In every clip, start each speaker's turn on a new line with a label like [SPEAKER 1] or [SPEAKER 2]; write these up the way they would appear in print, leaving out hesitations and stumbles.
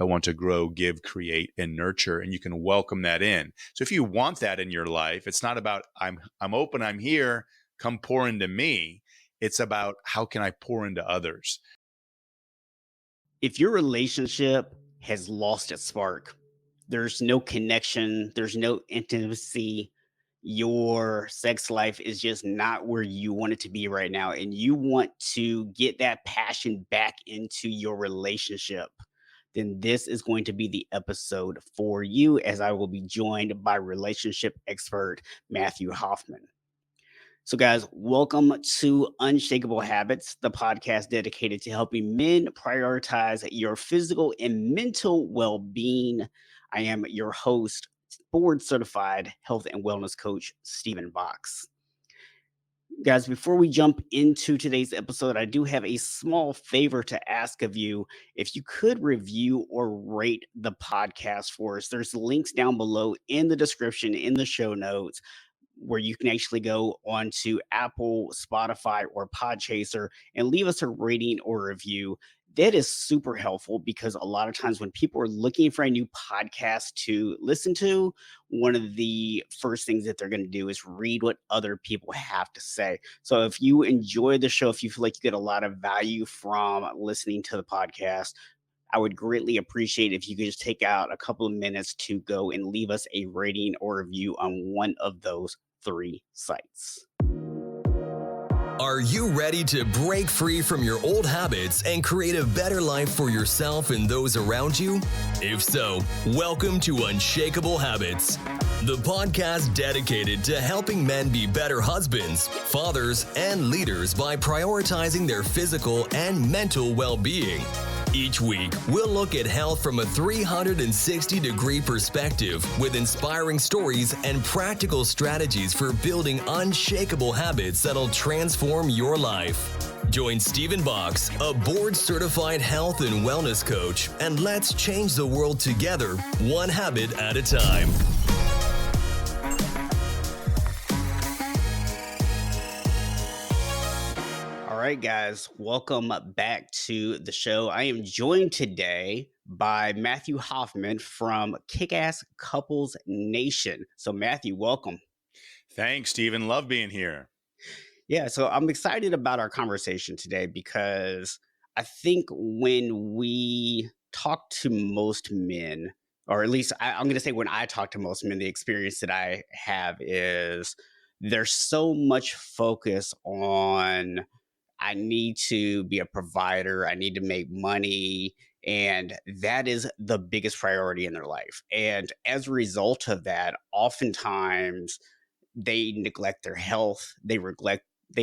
[SPEAKER 1] that want to grow, give, create, and nurture, and you can welcome that in. So if you want that in your life, it's not about I'm open, I'm here, come pour into me. It's about how can I pour into others?
[SPEAKER 2] If your relationship has lost its spark, there's no connection, there's no intimacy, your sex life is just not where you want it to be right now, and you want to get that passion back into your relationship, then this is going to be the episode for you, as I will be joined by relationship expert Matthew Hoffman. So, guys, welcome to Unshakable Habits, the podcast dedicated to helping men prioritize your physical and mental well being. I am your host, board certified health and wellness coach, Stephen Box. Guys, before we jump into today's episode, I do have a small favor to ask of you. If you could review or rate the podcast for us, there's links down below in the description, in the show notes, where you can actually go onto Apple, Spotify, or Podchaser and leave us a rating or review. That is super helpful because a lot of times when people are looking for a new podcast to listen to, one of the first things that they're going to do is read what other people have to say. So if you enjoy the show, if you feel like you get a lot of value from listening to the podcast, I would greatly appreciate if you could just take out a couple of minutes to go and leave us a rating or review on one of those three sites.
[SPEAKER 3] Are you ready to break free from your old habits and create a better life for yourself and those around you? If so, welcome to Unshakable Habits, the podcast dedicated to helping men be better husbands, fathers, and leaders by prioritizing their physical and mental well-being. Each week, we'll look at health from a 360-degree perspective with inspiring stories and practical strategies for building unshakable habits that'll transform your life. Join Stephen Box, a board-certified health and wellness coach, and let's change the world together, one habit at a time.
[SPEAKER 2] All right, guys, welcome back to the show. I am joined today by Matthew Hoffman from KickAss Couples Nation. So, Matthew, welcome.
[SPEAKER 1] Thanks, Stephen. Love being here.
[SPEAKER 2] Yeah, so I'm excited about our conversation today because I think when we talk to most men, or at least I'm going to say when I talk to most men, the experience that I have is there's so much focus on I need to be a provider. I need to make money. And that is the biggest priority in their life. And as a result of that, oftentimes they neglect their health, they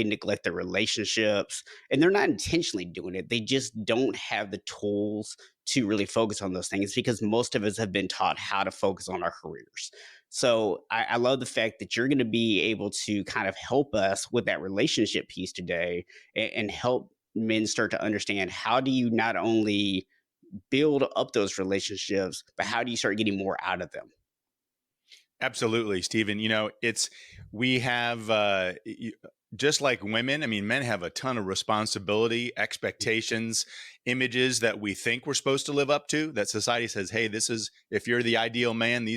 [SPEAKER 2] neglect their relationships, and they're not intentionally doing it. They just don't have the tools to really focus on those things because most of us have been taught how to focus on our careers. So I love the fact that you're going to be able to kind of help us with that relationship piece today and help men start to understand how do you not only build up those relationships, but how do you start getting more out of them?
[SPEAKER 1] Absolutely, Stephen. We have, just like women, I mean, men have a ton of responsibility, expectations, images that we think we're supposed to live up to, that society says, hey, if you're the ideal man,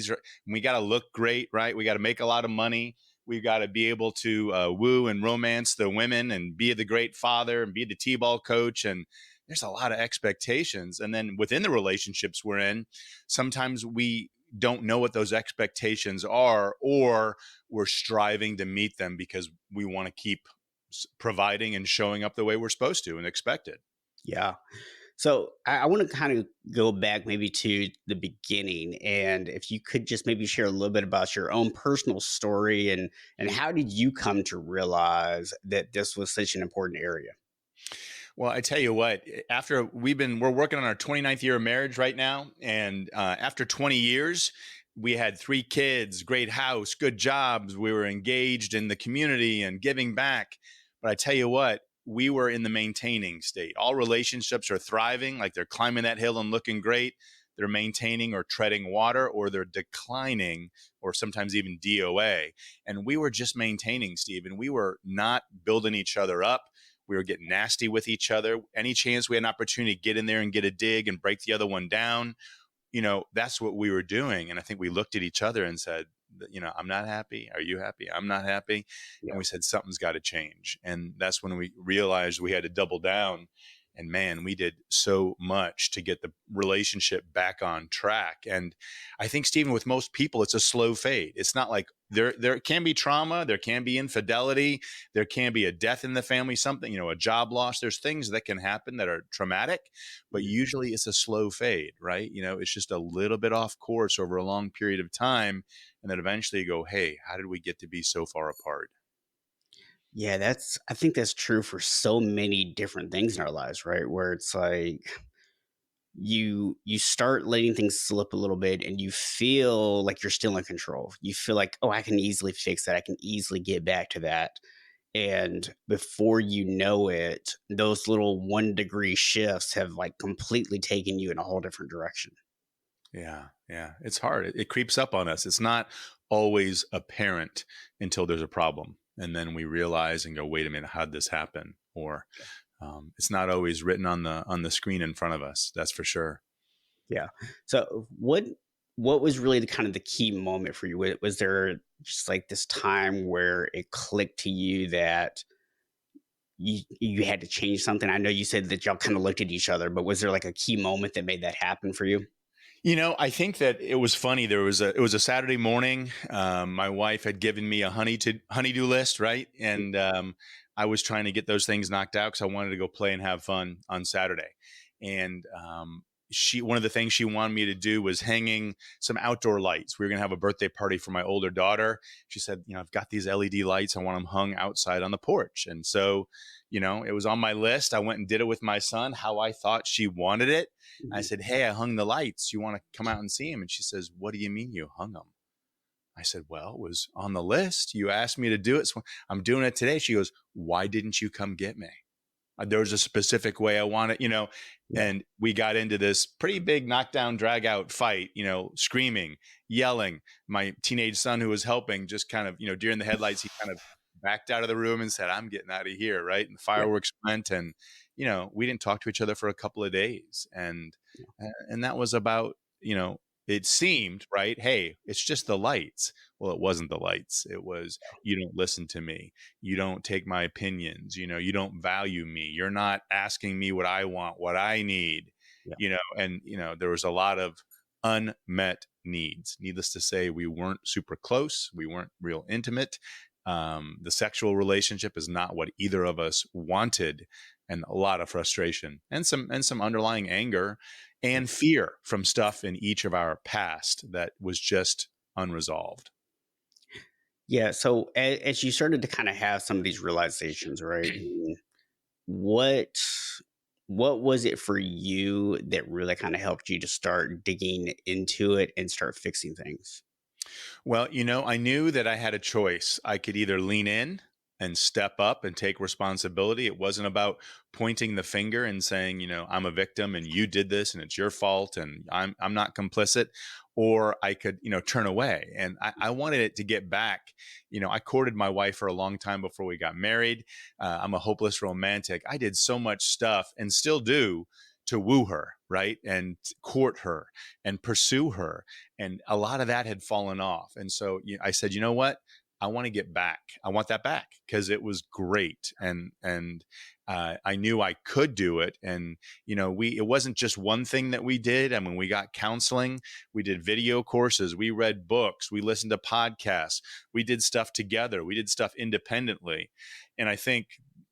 [SPEAKER 1] we got to look great, right? We got to make a lot of money. We've got to be able to woo and romance the women and be the great father and be the T-ball coach. And there's a lot of expectations. And then within the relationships we're in, sometimes we don't know what those expectations are, or we're striving to meet them because we want to keep providing and showing up the way we're supposed to and expected.
[SPEAKER 2] Yeah. So I want to kind of go back maybe to the beginning, and if you could just maybe share a little bit about your own personal story and how did you come to realize that this was such an important area?
[SPEAKER 1] Well, I tell you what, we're working on our 29th year of marriage right now. And after 20 years, we had 3 kids, great house, good jobs. We were engaged in the community and giving back. But I tell you what, we were in the maintaining state. All relationships are thriving, like they're climbing that hill and looking great. They're maintaining or treading water, or they're declining, or sometimes even DOA. And we were just maintaining, Steve, and we were not building each other up. We were getting nasty with each other. Any chance we had an opportunity to get in there and get a dig and break the other one down, that's what we were doing. And I think we looked at each other and said, I'm not happy. Are you happy? I'm not happy.
[SPEAKER 2] Yeah.
[SPEAKER 1] And we said, something's got to change. And that's when we realized we had to double down. And man, we did so much to get the relationship back on track. And I think, Stephen, with most people, it's a slow fade. It's not like there can be trauma, there can be infidelity, there can be a death in the family, something, a job loss. There's things that can happen that are traumatic, but usually it's a slow fade, right? It's just a little bit off course over a long period of time. And then eventually you go, hey, how did we get to be so far apart?
[SPEAKER 2] Yeah, I think that's true for so many different things in our lives, right? Where it's like you start letting things slip a little bit and you feel like you're still in control. You feel like, oh, I can easily fix that. I can easily get back to that. And before you know it, those little 1 degree shifts have like completely taken you in a whole different direction.
[SPEAKER 1] Yeah. Yeah. It's hard. It creeps up on us. It's not always apparent until there's a problem. And then we realize and go, wait a minute, how'd this happen? Or it's not always written on the screen in front of us. That's for sure.
[SPEAKER 2] Yeah. So what was really the kind of the key moment for you? Was there just like this time where it clicked to you that you had to change something? I know you said that y'all kind of looked at each other, but was there like a key moment that made that happen for you?
[SPEAKER 1] I think that it was funny. It was a Saturday morning. My wife had given me a honeydew list, right? And I was trying to get those things knocked out because I wanted to go play and have fun on Saturday. And one of the things she wanted me to do was hanging some outdoor lights. We were going to have a birthday party for my older daughter. She said, I've got these LED lights. I want them hung outside on the porch. And so, it was on my list. I went and did it with my son, how I thought she wanted it. I
[SPEAKER 2] Mhm.
[SPEAKER 1] said, hey, I hung the lights. You want to come out and see them? And she says, what do you mean you hung them? I said, well, it was on the list. You asked me to do it. So I'm doing it today. She goes, why didn't you come get me? There was a specific way I want it,
[SPEAKER 2] Yeah.
[SPEAKER 1] and we got into this pretty big knockdown, drag out fight, screaming, yelling. My teenage son who was helping just kind of, during the headlights, he kind of backed out of the room and said, I'm getting out of here. Right. And the
[SPEAKER 2] Yeah.
[SPEAKER 1] fireworks went and, we didn't talk to each other for a couple of days. And that was about, it seemed right. Hey, it's just the lights. Well, it wasn't the lights. It was, you don't listen to me. You don't take my opinions. You don't value me. You're not asking me what I want, what I need,
[SPEAKER 2] Yeah.
[SPEAKER 1] there was a lot of unmet needs. Needless to say, we weren't super close. We weren't real intimate. The sexual relationship is not what either of us wanted, and a lot of frustration and some underlying anger and fear from stuff in each of our past that was just unresolved.
[SPEAKER 2] Yeah. So as you started to kind of have some of these realizations, right? What what was it for you that really kind of helped you to start digging into it and start fixing things?
[SPEAKER 1] Well, I knew that I had a choice. I could either lean in and step up and take responsibility. It wasn't about pointing the finger and saying, I'm a victim and you did this and it's your fault and I'm not complicit. Or I could, turn away. And I wanted it to get back. I courted my wife for a long time before we got married. I'm a hopeless romantic. I did so much stuff and still do to woo her, right? And court her and pursue her. And a lot of that had fallen off. And so I said, you know what? I want to get back. I want that back because it was great. And I knew I could do it. And, it wasn't just one thing that we did. I mean, we got counseling, we did video courses, we read books, we listened to podcasts, we did stuff together, we did stuff independently. And I think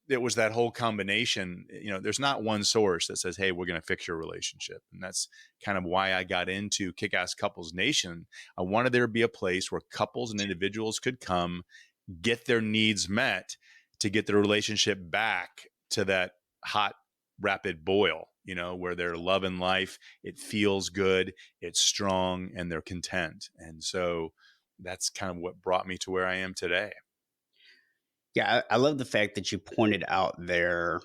[SPEAKER 1] it was that whole combination. There's not one source that says, hey, we're going to fix your relationship. And that's kind of why I got into KickAss Couples Nation. I wanted there to be a place where couples and individuals could come, get their needs met to get the relationship back to that hot, rapid boil, where they're loving life, it feels good, it's strong, and they're content. And so that's kind of what brought me to where I am today.
[SPEAKER 2] Yeah, I love the fact that you pointed out there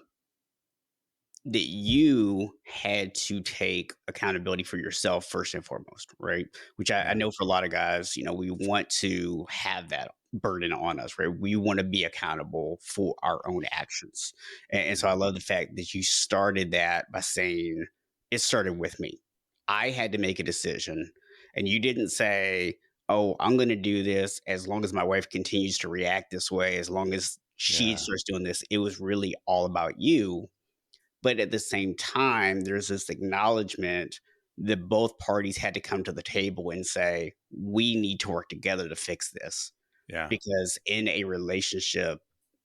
[SPEAKER 2] that you had to take accountability for yourself first and foremost, right? Which I
[SPEAKER 1] Yeah.
[SPEAKER 2] know for a lot of guys, we want to have that burden on us, right? We want to be accountable for our own actions. And so I
[SPEAKER 1] Mhm.
[SPEAKER 2] love the fact that you started that by saying, it started with me. I had to make a decision. And you didn't say, oh, I'm going to do this as long as my wife continues to react this way, as long as she
[SPEAKER 1] Yeah.
[SPEAKER 2] starts doing this. It was really all about you, but at the same time, there's this acknowledgement that both parties had to come to the table and say, we need to work together to fix this.
[SPEAKER 1] Yeah.
[SPEAKER 2] Because in a relationship,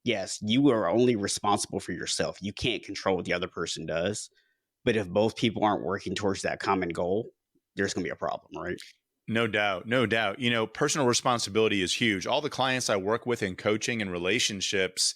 [SPEAKER 2] yes, you are only responsible for yourself. You can't control what the other person does. But if both people aren't working towards that common goal, there's going to be a problem, right?
[SPEAKER 1] No doubt. No doubt. Personal responsibility is huge. All the clients I work with in coaching and relationships,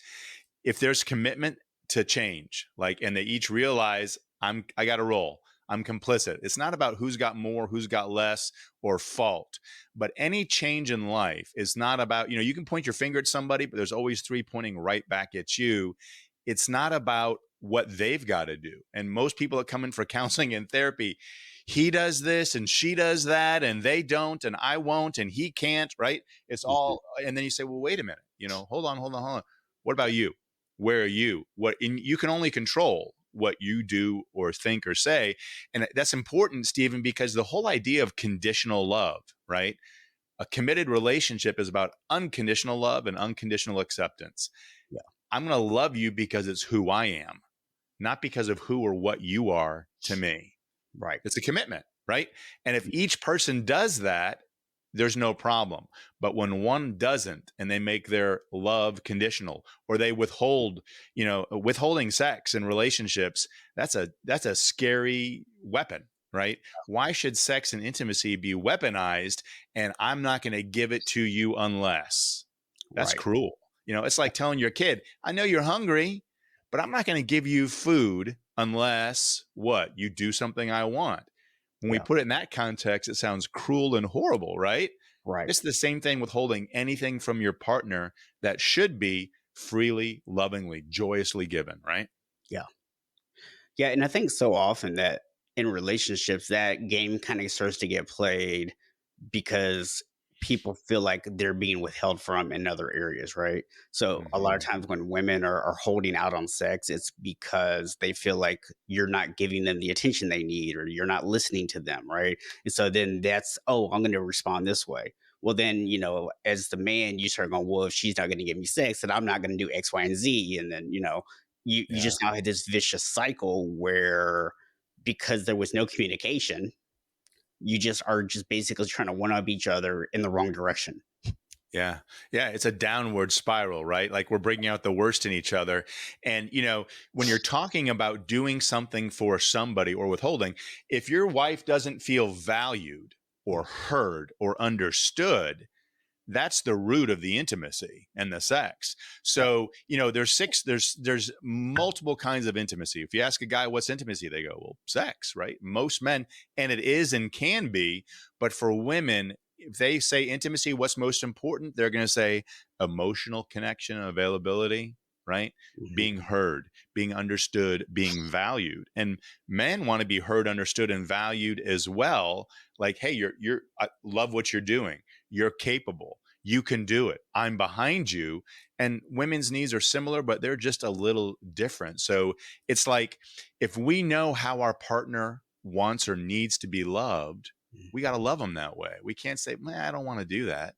[SPEAKER 1] if there's commitment to change, like, and they each realize I got to roll. I'm complicit. It's not about who's got more, who's got less, or fault. But any change in life is not about, you can point your finger at somebody, but there's always three pointing right back at you. It's not about what they've got to do. And most people that come in for counseling and therapy, he does this and she does that and they don't and I won't and he can't, right? It's
[SPEAKER 2] Mhm.
[SPEAKER 1] all, and then you say, well, wait a minute, hold on, hold on, hold on. What about you? Where are you? You can only control what you do or think or say. And that's important, Stephen, because the whole idea of conditional love, right? A committed relationship is about unconditional love and unconditional acceptance.
[SPEAKER 2] Yeah,
[SPEAKER 1] I'm going to love you because it's who I am, not because of who or what you are to me.
[SPEAKER 2] right.
[SPEAKER 1] It's a commitment, right? And if each person does that, there's no problem. But when one doesn't and they make their love conditional or they withholding sex in relationships, that's a scary weapon, right? Why should sex and intimacy be weaponized and I'm not going to give it to you unless? That's
[SPEAKER 2] Right.
[SPEAKER 1] cruel. It's like telling your kid, I know you're hungry, but I'm not going to give you food unless what? You do something I want. When we
[SPEAKER 2] Yeah.
[SPEAKER 1] put it in that context, it sounds cruel and horrible, right?
[SPEAKER 2] Right.
[SPEAKER 1] It's the same thing with holding anything from your partner that should be freely, lovingly, joyously given, right?
[SPEAKER 2] Yeah. Yeah, and I think so often that in relationships, that game kind of starts to get played because people feel like they're being withheld from in other areas, right? So a lot of
[SPEAKER 1] Hmm.
[SPEAKER 2] times when women are holding out on sex, it's because they feel like you're not giving them the attention they need or you're not listening to them, right? And so then that's, oh, I'm going to respond this way. Well, then, as the man, you start going, well, if she's not going to give me sex, then I'm not going to do X, Y, and Z. And then, you
[SPEAKER 1] Yeah.
[SPEAKER 2] just now had this vicious cycle where because there was no communication, you just are just basically trying to one up each other in the wrong direction.
[SPEAKER 1] Yeah. Yeah. It's a downward spiral, right? Like we're bringing out the worst in each other. And, when you're talking about doing something for somebody or withholding, if your wife doesn't feel valued or heard or understood, that's the root of the intimacy and the sex.
[SPEAKER 2] Yeah.
[SPEAKER 1] So, there's multiple kinds of intimacy. If you ask a guy what's intimacy, they go, well, sex, right? Most men, and it is and can be, but for women, if they say intimacy, what's most important? They're going to say emotional connection and availability, right?
[SPEAKER 2] Mhm.
[SPEAKER 1] Being heard, being understood, being valued. And men want to be heard, understood, and valued as well. Like, hey, I love what you're doing. You're capable. You can do it. I'm behind you. And women's needs are similar, but they're just a little different. So it's like if we know how our partner wants or needs to be loved, we got to love them that way. We can't say, man, I don't want to do that,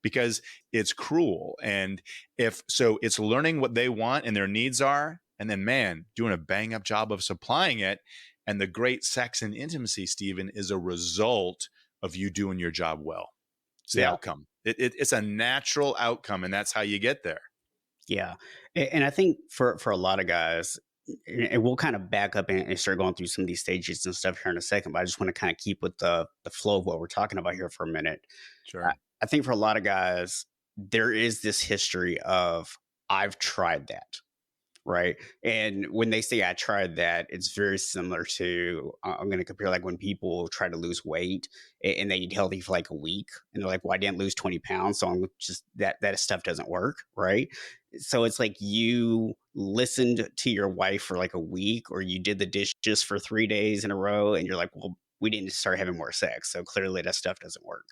[SPEAKER 1] because it's cruel. And if so, it's learning what they want and their needs are. And then, man, doing a bang up job of supplying it. And the great sex and intimacy, Stephen, is a result of you doing your job well. It's the
[SPEAKER 2] Yeah.
[SPEAKER 1] outcome. It's a natural outcome, and that's how you get there.
[SPEAKER 2] Yeah. And I think for a lot of guys, and we'll kind of back up and start going through some of these stages and stuff here in a second, but I just want to kind of keep with the flow of what we're talking about here for a minute. I,
[SPEAKER 1] Sure.
[SPEAKER 2] I think for a lot of guys, there is this history of I've tried that. Right. And when they say I tried that, it's very similar to I'm going to compare like when people try to lose weight and they eat healthy for like a week and they're like, well, I didn't lose 20 pounds. So I'm just that stuff doesn't work. Right. So it's like you listened to your wife for like a week, or you did the dishes for 3 days in a row, and you're like, well, we need to start having more sex. So clearly that stuff doesn't work.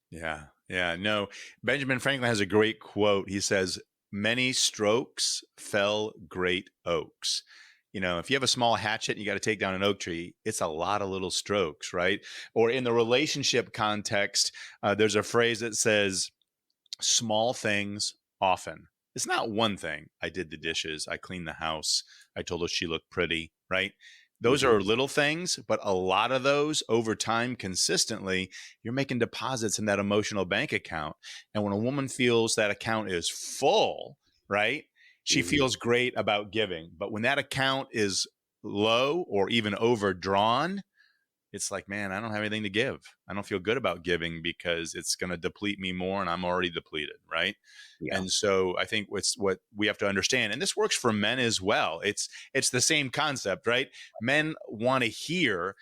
[SPEAKER 1] Yeah. Yeah. No, Benjamin Franklin has a great quote. He says, "Many strokes fell great oaks." If you have a small hatchet and you got to take down an oak tree, it's a lot of little strokes, right? Or in the relationship context, there's a phrase that says, "Small things often." It's not one thing. I did the dishes. I cleaned the house. I told her she looked pretty, right? Those
[SPEAKER 2] Mhm.
[SPEAKER 1] are little things, but a lot of those over time, consistently, you're making deposits in that emotional bank account. And when a woman feels that account is full, right, she
[SPEAKER 2] Mhm.
[SPEAKER 1] feels great about giving. But when that account is low or even overdrawn, it's like, man, I don't have anything to give. I don't feel good about giving because it's going to deplete me more and I'm already depleted, right?
[SPEAKER 2] Yeah.
[SPEAKER 1] And so I think what we have to understand, and this works for men as well. It's the same concept, right? Men want to hear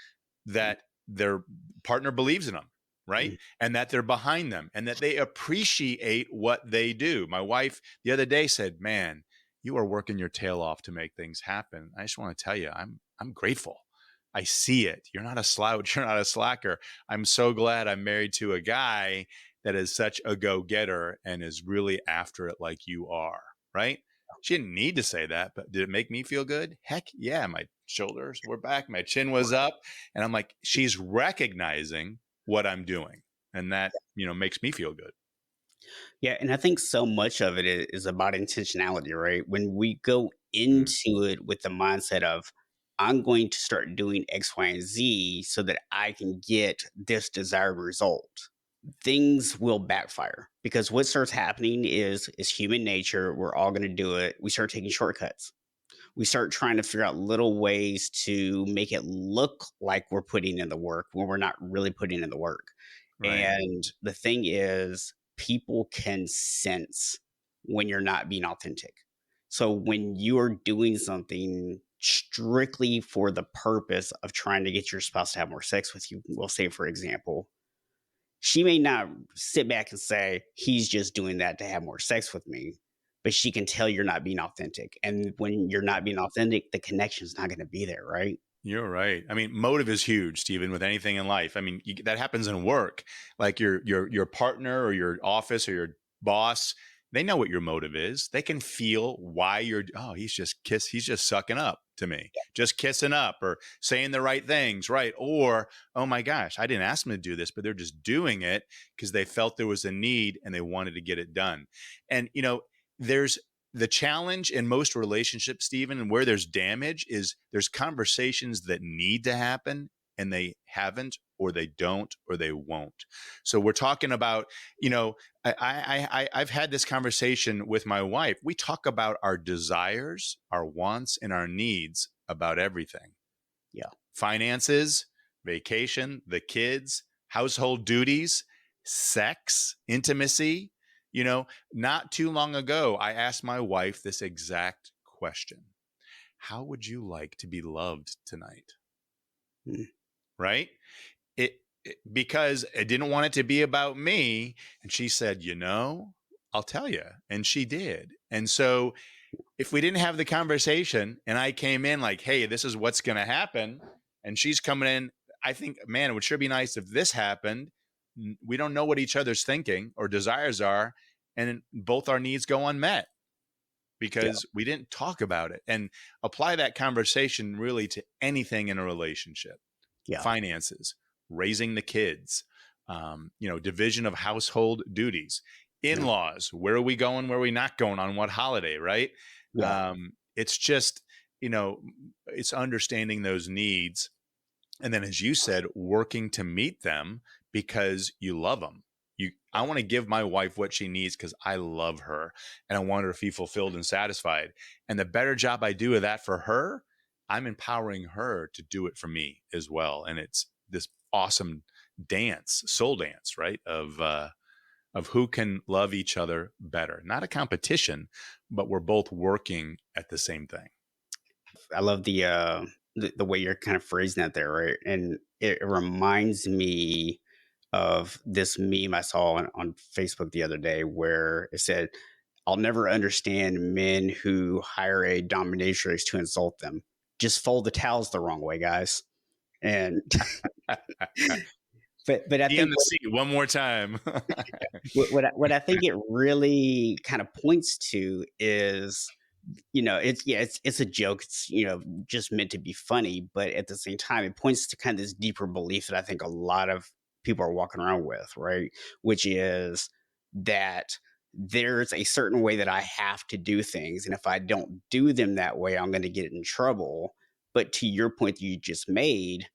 [SPEAKER 1] that their partner believes in them, right?
[SPEAKER 2] Mhm.
[SPEAKER 1] And that they're behind them and that they appreciate what they do. My wife the other day said, "Man, you are working your tail off to make things happen. I just want to tell you, I'm grateful. I see it. You're not a slouch. You're not a slacker. I'm so glad I'm married to a guy that is such a go-getter and is really after it like you are." Right? She didn't need to say that, but did it make me feel good? Heck yeah. My shoulders were back. My chin was up. And I'm like, she's recognizing what I'm doing. And that, makes me feel good.
[SPEAKER 2] Yeah, and I think so much of it is about intentionality, right? When we go
[SPEAKER 1] Mm,
[SPEAKER 2] into it with the mindset of, I'm going to start doing X, Y, and Z so that I can get this desired result, things will backfire because what starts happening is human nature. We're all going to do it. We start taking shortcuts. We start trying to figure out little ways to make it look like we're putting in the work when we're not really putting in the work.
[SPEAKER 1] right.
[SPEAKER 2] And the thing is, people can sense when you're not being authentic. So when you are doing something strictly for the purpose of trying to get your spouse to have more sex with you, we'll say, for example, she may not sit back and say, he's just doing that to have more sex with me, but she can tell you're not being authentic. And when you're not being authentic, the connection's not going to be there, right?
[SPEAKER 1] You're right. I mean, motive is huge, Stephen, with anything in life. I mean, that happens in work. Like your partner or your office or your boss, they know what your motive is. They can feel why oh, he's just sucking up to me, just kissing up or saying the right things, right? Or, oh my gosh, I didn't ask them to do this, but they're just doing it because they felt there was a need and they wanted to get it done. And there's the challenge in most relationships, Stephen, and where there's damage is there's conversations that need to happen and they haven't, or they don't, or they won't. So we're talking about, I've had this conversation with my wife. We talk about our desires, our wants, and our needs about everything:
[SPEAKER 2] Yeah.
[SPEAKER 1] finances, vacation, the kids, household duties, sex, intimacy. Not too long ago, I asked my wife this exact question: "How would you like to be loved tonight?"
[SPEAKER 2] Mm.
[SPEAKER 1] Right? Because I didn't want it to be about me. And she said, "I'll tell you." And she did. And so if we didn't have the conversation and I came in like, "Hey, this is what's going to happen," and she's coming in, I think, man, it would sure be nice if this happened. We don't know what each other's thinking or desires are, and both our needs go unmet
[SPEAKER 2] Yeah.
[SPEAKER 1] because we didn't talk about it. And apply that conversation really to anything in a relationship:
[SPEAKER 2] Yeah.
[SPEAKER 1] finances, raising the kids, division of household duties,
[SPEAKER 2] Yeah.
[SPEAKER 1] in-laws, where are we going, where are we not going, on what holiday, right?
[SPEAKER 2] Yeah.
[SPEAKER 1] It's just, it's understanding those needs. And then, as you said, working to meet them because you love them. I want to give my wife what she needs because I love her and I want her to be fulfilled and satisfied. And the better job I do of that for her, I'm empowering her to do it for me as well. And it's this awesome dance, soul dance, right? Of who can love each other better. Not a competition, but we're both working at the same thing.
[SPEAKER 2] I love the way you're kind of phrasing that there, right? And it reminds me of this meme I saw on Facebook the other day where it said, I'll never understand men who hire a dominatrix to insult them. Just fold the towels the wrong way, guys. And but I
[SPEAKER 1] Be on
[SPEAKER 2] think
[SPEAKER 1] the seat one more time.
[SPEAKER 2] what I think it really kind of points to is, it's a joke. It's, just meant to be funny, but at the same time, it points to kind of this deeper belief that I think a lot of people are walking around with, right? Which is that there's a certain way that I have to do things, and if I don't do them that way, I'm going to get in trouble. But to your point that you just made,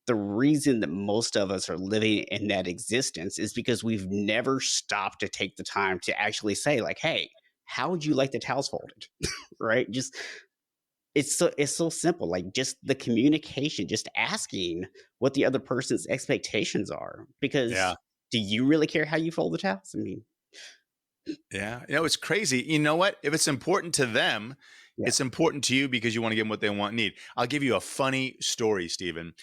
[SPEAKER 2] the reason that most of us are living in that existence is because we've never stopped to take the time to actually say, like, hey, how would you like the towels folded? Right? Just it's so simple. Like, just the communication, just asking what the other person's expectations are.
[SPEAKER 1] Yeah.
[SPEAKER 2] Because do you really care how you fold the towels? I mean,
[SPEAKER 1] Yeah. It's crazy. You know what? If it's important to them,
[SPEAKER 2] yeah.
[SPEAKER 1] it's important to you because you want to give them what they want and need. I'll give you a funny story, Stephen.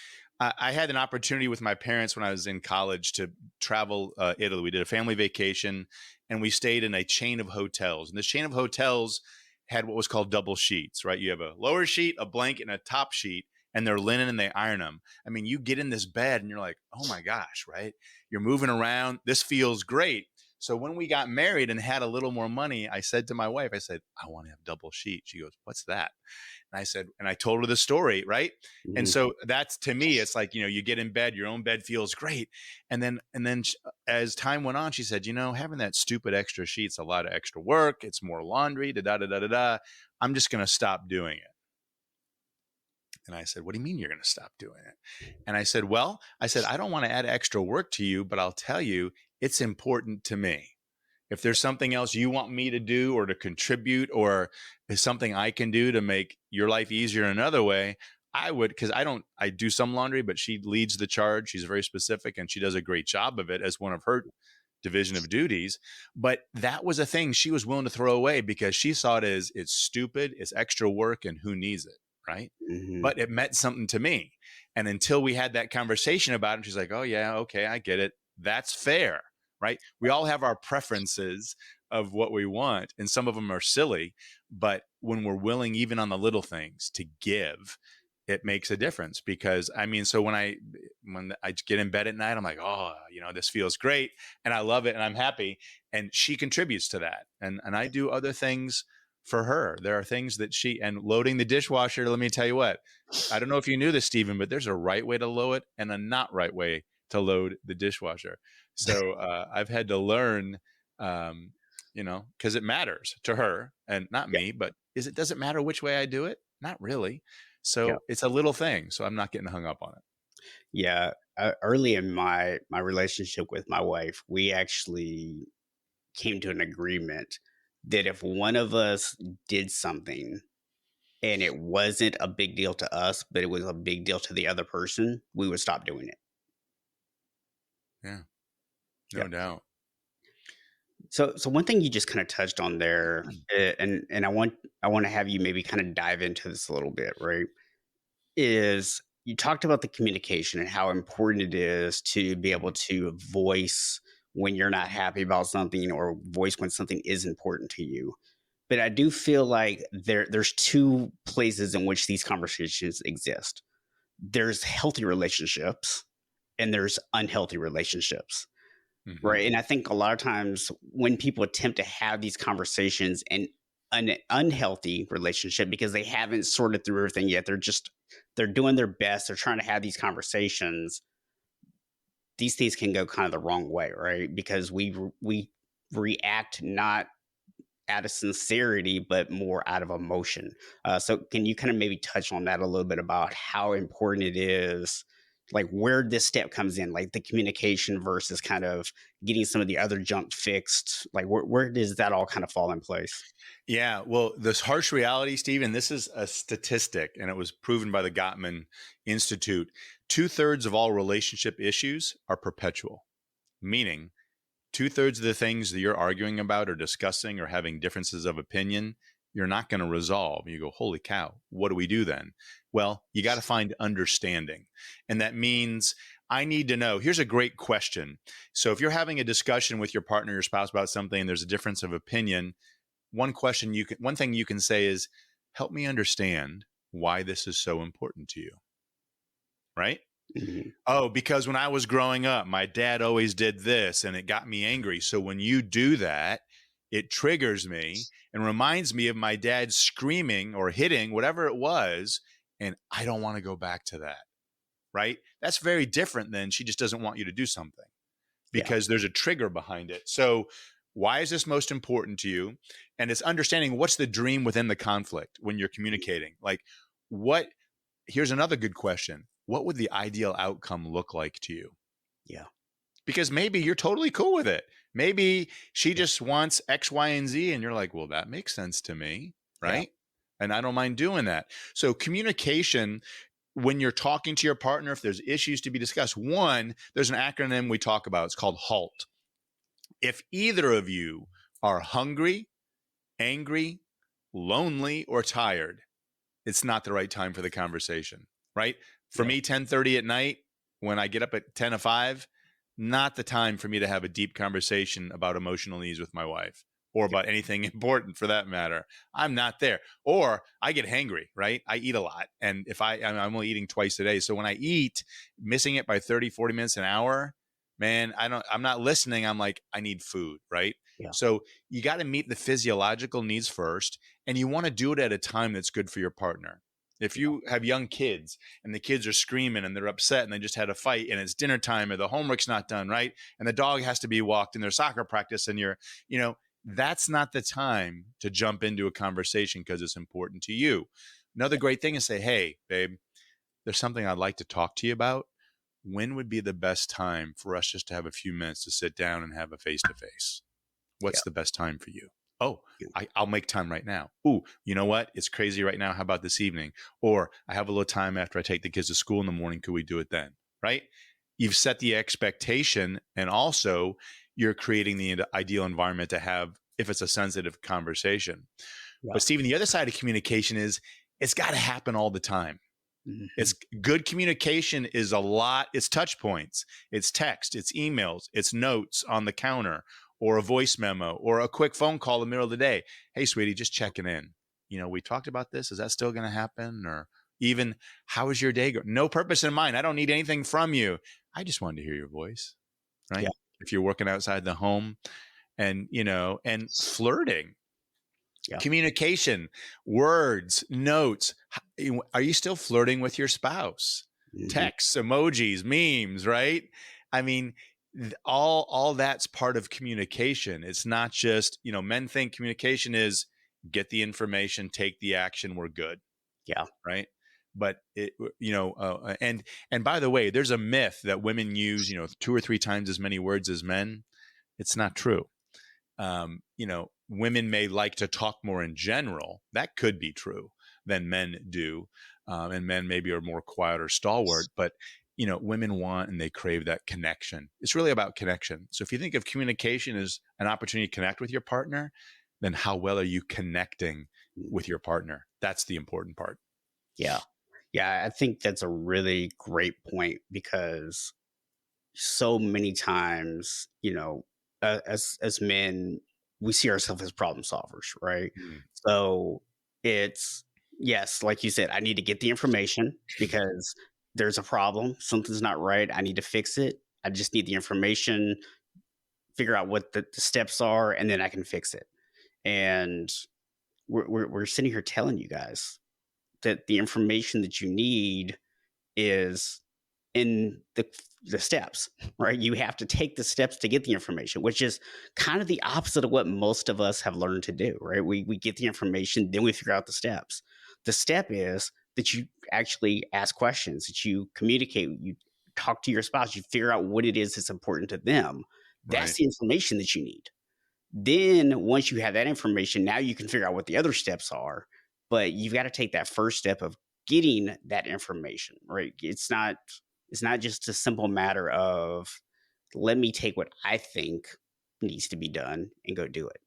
[SPEAKER 1] I had an opportunity with my parents when I was in college to travel Italy. We did a family vacation and we stayed in a chain of hotels. And this chain of hotels had what was called double sheets, right? You have a lower sheet, a blanket, and a top sheet, and they're linen and they iron them. I mean, you get in this bed and you're like, oh my gosh, right? You're moving around. This feels great. So when we got married and had a little more money, I said to my wife, I said, I want to have double sheets. She goes, what's that? And I said, and I told her the story, right? And
[SPEAKER 2] Mhm.
[SPEAKER 1] so that's, to me, it's like, you get in bed, your own bed feels great. And then as time went on, she said, having that stupid extra sheet's a lot of extra work. It's more laundry, da da da da da da. I'm just going to stop doing it. And I said, what do you mean you're going to stop doing it? And I said, I don't want to add extra work to you, but I'll tell you, it's important to me. If there's something else you want me to do or to contribute, or is something I can do to make your life easier in another way, I would, because I do some laundry, but she leads the charge. She's very specific and she does a great job of it as one of her division of duties. But that was a thing she was willing to throw away because she saw it as it's stupid, it's extra work, and who needs it, right?
[SPEAKER 2] Mhm.
[SPEAKER 1] But it meant something to me. And until we had that conversation about it, she's like, oh yeah, okay, I get it. That's fair, right? We all have our preferences of what we want, and some of them are silly. But when we're willing, even on the little things, to give, it makes a difference. Because so when I get in bed at night, I'm like, oh, this feels great, and I love it, and I'm happy, and she contributes to that, and I do other things for her. There are things that and loading the dishwasher. Let me tell you what. I don't know if you knew this, Stephen, but there's a right way to load it and a not right way to load the dishwasher. So I've had to learn, because it matters to her and not
[SPEAKER 2] Yeah.
[SPEAKER 1] me. But does it matter which way I do it? Not really.
[SPEAKER 2] Yeah.
[SPEAKER 1] So it's a little thing. So I'm not getting hung up on it.
[SPEAKER 2] Yeah. Early in my relationship with my wife, we actually came to an agreement that if one of us did something and it wasn't a big deal to us, but it was a big deal to the other person, we would stop doing it.
[SPEAKER 1] Yeah,
[SPEAKER 2] Yeah.
[SPEAKER 1] no doubt.
[SPEAKER 2] So one thing you just kind of touched on there, and I want to have you maybe kind of dive into this a little bit, right? Is you talked about the communication and how important it is to be able
[SPEAKER 1] Mhm.
[SPEAKER 2] to voice when you're not happy about something or voice when something is important to you. But I do feel like there's two places in which these conversations exist. There's healthy relationships and there's unhealthy relationships.
[SPEAKER 1] Mhm.
[SPEAKER 2] Right. And I think a lot of times when people attempt to have these conversations in an unhealthy relationship because they haven't sorted through everything yet, they're doing their best. They're trying to have these conversations. These things can go kind of the wrong way, right? Because we react not out of sincerity, but more out of emotion. So, can you kind of maybe touch on that a little bit about how important it is, like where this step comes in, like the communication versus kind of getting some of the other junk fixed? Like, where does that all kind of fall in place?
[SPEAKER 1] Yeah, well, this harsh reality, Stephen, this is a statistic, and it was proven by the Gottman Institute. 2/3 of all relationship issues are perpetual, meaning 2/3 of the things that you're arguing about or discussing or having differences of opinion, you're not going to resolve. You go, holy cow, what do we do then? Well, you got to find understanding. And that means I need to know. Here's a great question. So if you're having a discussion with your partner, your spouse about something, and there's a difference of opinion, one thing you can say is, help me understand why this is so important to you. Right?
[SPEAKER 2] Mm-hmm.
[SPEAKER 1] Oh, because when I was growing up, my dad always did this and it got me angry. So when you do that, it triggers me and reminds me of my dad screaming or hitting, whatever it was. And I don't want to go back to that. Right? That's very different than she just doesn't want you to do something because there's a trigger behind it. So why is this most important to you? And it's understanding what's the dream within the conflict when you're communicating. Like here's another good question. What would the ideal outcome look like to you?
[SPEAKER 2] Yeah.
[SPEAKER 1] Because maybe you're totally cool with it. Maybe she just wants X, Y, and Z. And you're like, well, that makes sense to me. Right. Yeah. And I don't mind doing that. So communication, when you're talking to your partner, if there's issues to be discussed, one, there's an acronym we talk about. It's called HALT. If either of you are hungry, angry, lonely, or tired, it's not the right time for the conversation, right? For me, 10:30 at night, when I get up at 10:05, not the time for me to have a deep conversation about emotional needs with my wife or about anything important for that matter. I'm not there. Or I get hangry, right? I eat a lot. And if I'm only eating twice a day. So when I eat, missing it by 30, 40 minutes, an hour, man, I'm not listening. I'm like, I need food, right?
[SPEAKER 2] Yeah.
[SPEAKER 1] So you got to meet the physiological needs first, and you want to do it at a time that's good for your partner. If you have young kids and the kids are screaming and they're upset and they just had a fight and it's dinner time or the homework's not done, right? And the dog has to be walked in their soccer practice and that's not the time to jump into a conversation because it's important to you. Another great thing is say, hey, babe, there's something I'd like to talk to you about. When would be the best time for us just to have a few minutes to sit down and have a face-to-face? What's the best time for you? Oh, I'll make time right now. Ooh, you know what? It's crazy right now. How about this evening? Or I have a little time after I take the kids to school in the morning. Could we do it then? Right? You've set the expectation, and also you're creating the ideal environment to have, if it's a sensitive conversation. Yeah. But Stephen, the other side of communication is it's got to happen all the time. Mm-hmm. It's good communication is a lot. It's touch points. It's text. It's emails. It's notes on the counter, or a voice memo, or a quick phone call in the middle of the day. Hey, sweetie, just checking in. We talked about this. Is that still going to happen? Or even, how is your day going? No purpose in mind. I don't need anything from you. I just wanted to hear your voice, right? Yeah. If you're working outside the home and flirting, communication, words, notes. Are you still flirting with your spouse? Mm-hmm. Texts, emojis, memes, right? I mean, all that's part of communication. It's not just, men think communication is get the information, take the action, we're good.
[SPEAKER 2] Yeah.
[SPEAKER 1] Right. But and by the way, there's a myth that women use, 2 or 3 times as many words as men. It's not true. Women may like to talk more in general. That could be true than men do. And men maybe are more quiet or stalwart, but women want and they crave that connection. It's really about connection. So if you think of communication as an opportunity to connect with your partner, then how well are you connecting with your partner? That's the important part.
[SPEAKER 2] Yeah. Yeah. I think that's a really great point, because so many times, as men, we see ourselves as problem solvers, right? Mm. So it's, yes, like you said, I need to get the information because there's a problem. Something's not right. I need to fix it. I just need the information, figure out what the steps are, and then I can fix it. And we're sitting here telling you guys that the information that you need is in the steps, right? You have to take the steps to get the information, which is kind of the opposite of what most of us have learned to do, right? We get the information, then we figure out the steps. The step is that you actually ask questions, that you communicate, you talk to your spouse, you figure out what it is that's important to them. That's the information that you need. Then once you have that information, now you can figure out what the other steps are, but you've got to take that first step of getting that information, right? It's not just a simple matter of, let me take what I think needs to be done and go do it.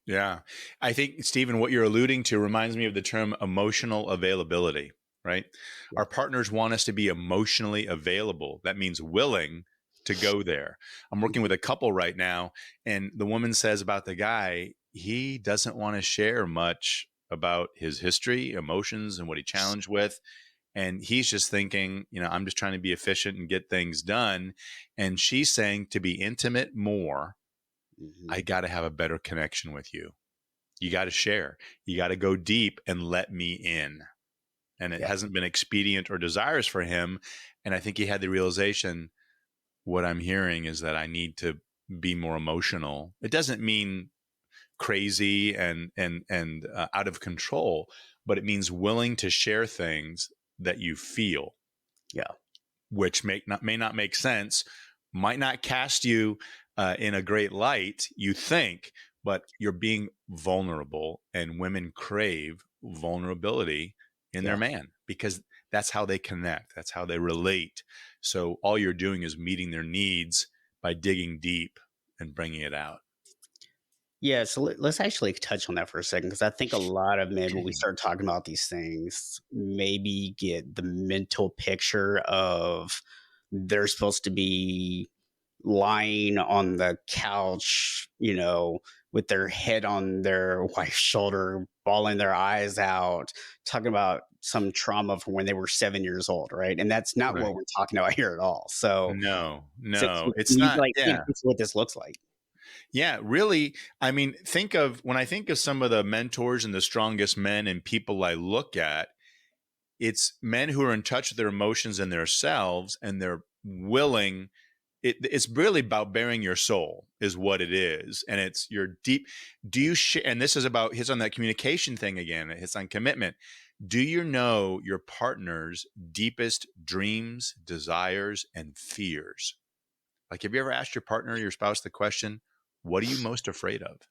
[SPEAKER 1] Yeah. I think, Stephen, what you're alluding to reminds me of the term emotional availability, right? Yeah. Our partners want us to be emotionally available. That means willing to go there. I'm working with a couple right now, and the woman says about the guy, he doesn't want to share much about his history, emotions, and what he challenged with. And he's just thinking, I'm just trying to be efficient and get things done. And she's saying, to be intimate more,
[SPEAKER 2] Mhm.
[SPEAKER 1] I got to have a better connection with you. You got to share. You got to go deep and let me in. And it
[SPEAKER 2] Yeah.
[SPEAKER 1] hasn't been expedient or desirous for him. And I think he had the realization, what I'm hearing is that I need to be more emotional. It doesn't mean crazy and out of control, but it means willing to share things that you feel,
[SPEAKER 2] Yeah.
[SPEAKER 1] which may not make sense, might not cast you in a great light, you think, but you're being vulnerable, and women crave vulnerability in their
[SPEAKER 2] Yeah.
[SPEAKER 1] man because that's how they connect. That's how they relate. So all you're doing is meeting their needs by digging deep and bringing it out.
[SPEAKER 2] Yeah, so let's actually touch on that for a second because I think a lot of men, when we start talking about these things, maybe get the mental picture of they're supposed to be lying on the couch, with their head on their wife's shoulder, bawling their eyes out, talking about some trauma from when they were 7 years old, right? And that's not what
[SPEAKER 1] Right.
[SPEAKER 2] we're talking about here at all.
[SPEAKER 1] No,
[SPEAKER 2] So
[SPEAKER 1] it's
[SPEAKER 2] can you
[SPEAKER 1] not.
[SPEAKER 2] paint
[SPEAKER 1] Yeah.
[SPEAKER 2] a picture what this looks like?
[SPEAKER 1] Yeah, really. I mean, when I think of some of the mentors and the strongest men and people I look at, it's men who are in touch with their emotions and their selves, and they're willing. It's really about bearing your soul, is what it is, and it's your deep. Do you share? And this is about hits on that communication thing again. It hits on commitment. Do you know your partner's deepest dreams, desires, and fears? Like, have you ever asked your partner, your spouse, the question, what are you most afraid of?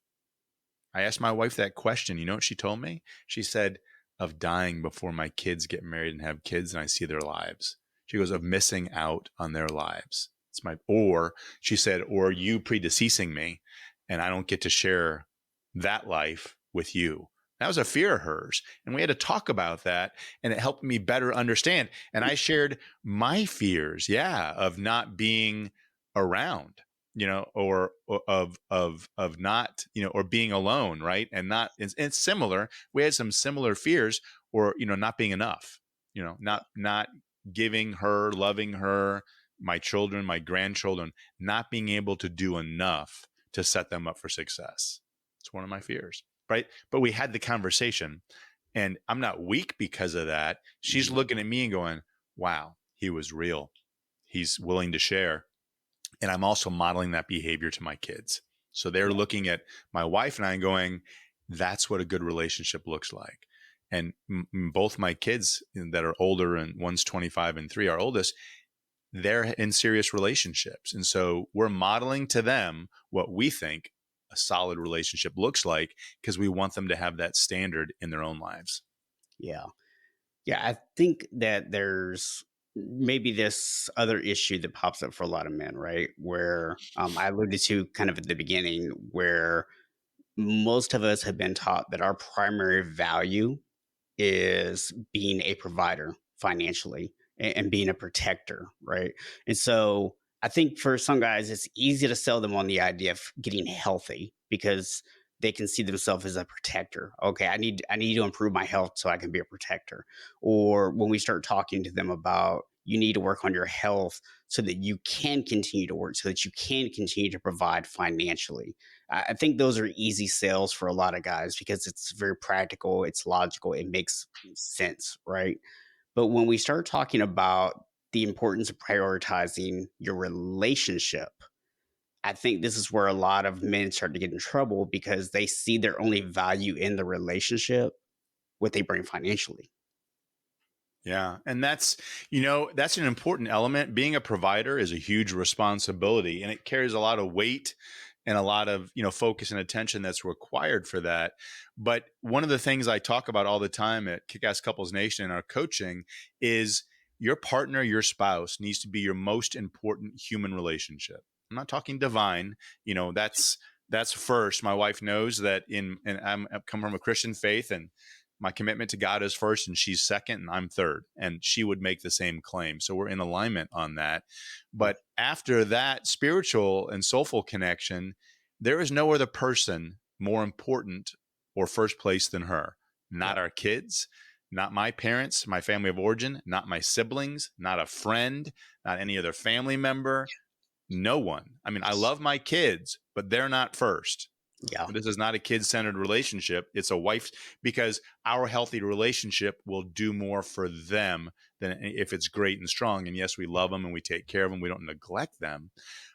[SPEAKER 1] I asked my wife that question. You know what she told me? She said, of dying before my kids get married and have kids and I see their lives. She goes, of missing out on their lives. Or she said, or you predeceasing me and I don't get to share that life with you. That was a fear of hers. And we had to talk about that, and it helped me better understand. And I shared my fears, of not being around, or of not, or being alone, right? And not, it's similar. We had some similar fears, or, not being enough, not giving her, loving her, my children, my grandchildren, not being able to do enough to set them up for success. It's one of my fears, right? But we had the conversation, and I'm not weak because of that. She's
[SPEAKER 2] Mhm.
[SPEAKER 1] looking at me and going, wow, he was real. He's willing to share. And I'm also modeling that behavior to my kids. So they're
[SPEAKER 2] Yeah.
[SPEAKER 1] looking at my wife and I and going, that's what a good relationship looks like. And both my kids that are older, and one's 25 and 3, our oldest, they're in serious relationships. And so we're modeling to them what we think a solid relationship looks like, because we want them to have that standard in their own lives.
[SPEAKER 2] Yeah. Yeah, I think that there's maybe this other issue that pops up for a lot of men, right? Where I alluded to kind of at the beginning, where most of us have been taught that our primary value is being a provider financially and being a protector, right? And so I think for some guys, it's easy to sell them on the idea of getting healthy because they can see themselves as a protector. Okay, I need to improve my health so I can be a protector. Or when we start talking to them about you need to work on your health so that you can continue to work, so that you can continue to provide financially. I think those are easy sales for a lot of guys because it's very practical, it's logical, it makes sense, right? But when we start talking about the importance of prioritizing your relationship, I think this is where a lot of men start to get in trouble because they see their only value in the relationship, what they bring financially.
[SPEAKER 1] Yeah. And that's an important element. Being a provider is a huge responsibility, and it carries a lot of weight and a lot of, focus and attention that's required for that. But one of the things I talk about all the time at KickAss Couples Nation in our coaching is your partner, your spouse needs to be your most important human relationship. I'm not talking divine, that's first. My wife knows that I've come from a Christian faith, and my commitment to God is first, and she's second, and I'm third. And she would make the same claim. So we're in alignment on that. But after that spiritual and soulful connection, there is no other person more important or first place than her? Not our kids, not my parents, my family of origin, not my siblings, not a friend, not any other family member, no one. I mean, I love my kids, but they're not first.
[SPEAKER 2] Yeah.
[SPEAKER 1] This is not a kid-centered relationship. It's a wife, because our healthy relationship will do more for them than if it's great and strong. And yes, we love them and we take care of them. We don't neglect them.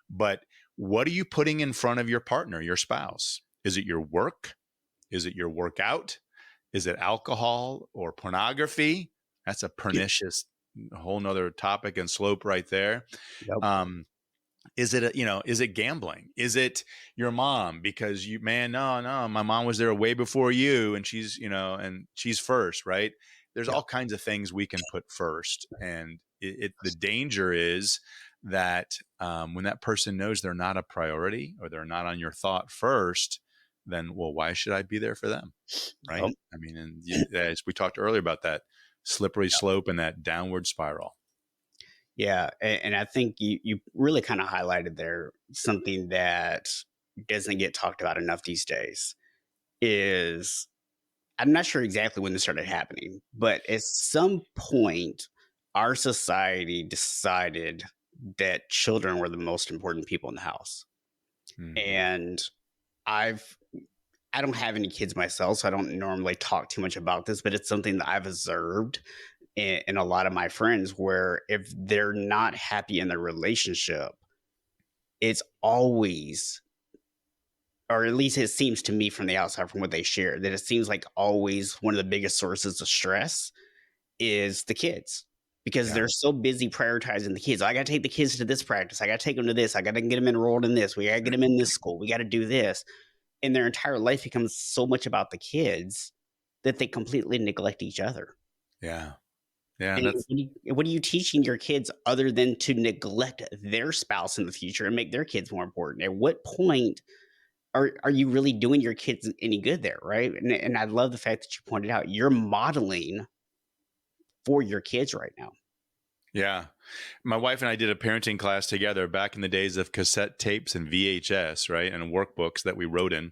[SPEAKER 1] But what are you putting in front of your partner, your spouse? Is it your work? Is it your workout? Is it alcohol or pornography? That's a pernicious whole nother topic and slope right there.
[SPEAKER 2] Yep.
[SPEAKER 1] Is it, is it gambling? Is it your mom? Because no, my mom was there way before you and she's, and she's first, right? There's all kinds of things we can put first. And the danger is that when that person knows they're not a priority or they're not on your thought first, then, well, why should I be there for them? Right.
[SPEAKER 2] Yep.
[SPEAKER 1] I mean, and as we talked earlier about that slippery slope and that downward spiral.
[SPEAKER 2] Yeah. And I think you really kind of highlighted there something that doesn't get talked about enough these days is, I'm not sure exactly when this started happening, but at some point, our society decided that children were the most important people in the house. And I don't have any kids myself, so I don't normally talk too much about this, but it's something that I've observed in a lot of my friends, where if they're not happy in their relationship, it's always, or at least it seems to me from the outside, from what they share, that it seems like always one of the biggest sources of stress is the kids, because they're so busy prioritizing the kids. I got to take the kids to this practice. I got to take them to this. I got to get them enrolled in this. We got to get them in this school. We got to do this. And their entire life becomes so much about the kids that they completely neglect each other.
[SPEAKER 1] Yeah. Yeah.
[SPEAKER 2] And what are you teaching your kids other than to neglect their spouse in the future and make their kids more important? At what point are you really doing your kids any good there, right? And I love the fact that you pointed out you're modeling for your kids right now.
[SPEAKER 1] Yeah. My wife and I did a parenting class together back in the days of cassette tapes and VHS, right? And workbooks that we wrote in.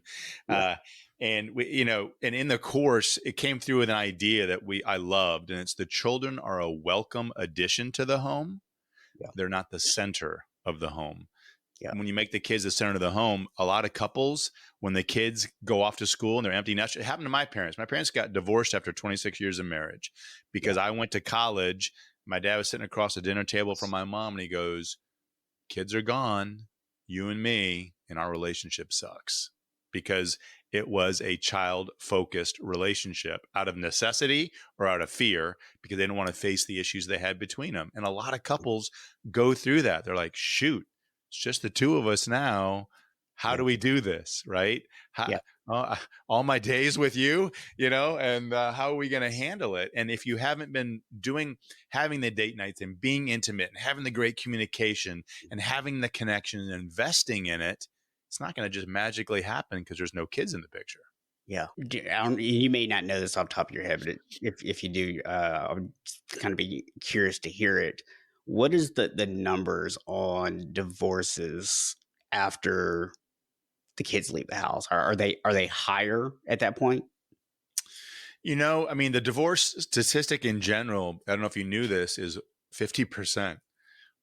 [SPEAKER 2] Yeah.
[SPEAKER 1] And we, and in the course, it came through with an idea that I loved, and it's the children are a welcome addition to the home.
[SPEAKER 2] Yeah.
[SPEAKER 1] They're not the center of the home.
[SPEAKER 2] Yeah.
[SPEAKER 1] When you make the kids the center of the home, a lot of couples, when the kids go off to school and they're empty nest, it happened to my parents. My parents got divorced after 26 years of marriage because I went to college. My dad was sitting across the dinner table from my mom and he goes, "Kids are gone, you and me, and our relationship sucks." Because it was a child-focused relationship out of necessity or out of fear, because they didn't want to face the issues they had between them. And a lot of couples go through that. They're like, shoot, it's just the two of us now. How do we do this? Right? All my days with you, and how are we going to handle it? And if you haven't been having the date nights and being intimate and having the great communication and having the connection and investing in it, it's not going to just magically happen because there's no kids in the picture.
[SPEAKER 2] Yeah. You may not know this off the top of your head, but if you do, I would kind of be curious to hear it. What is the numbers on divorces after the kids leave the house? Are they higher at that point?
[SPEAKER 1] I mean, the divorce statistic in general, I don't know if you knew this, is 50%.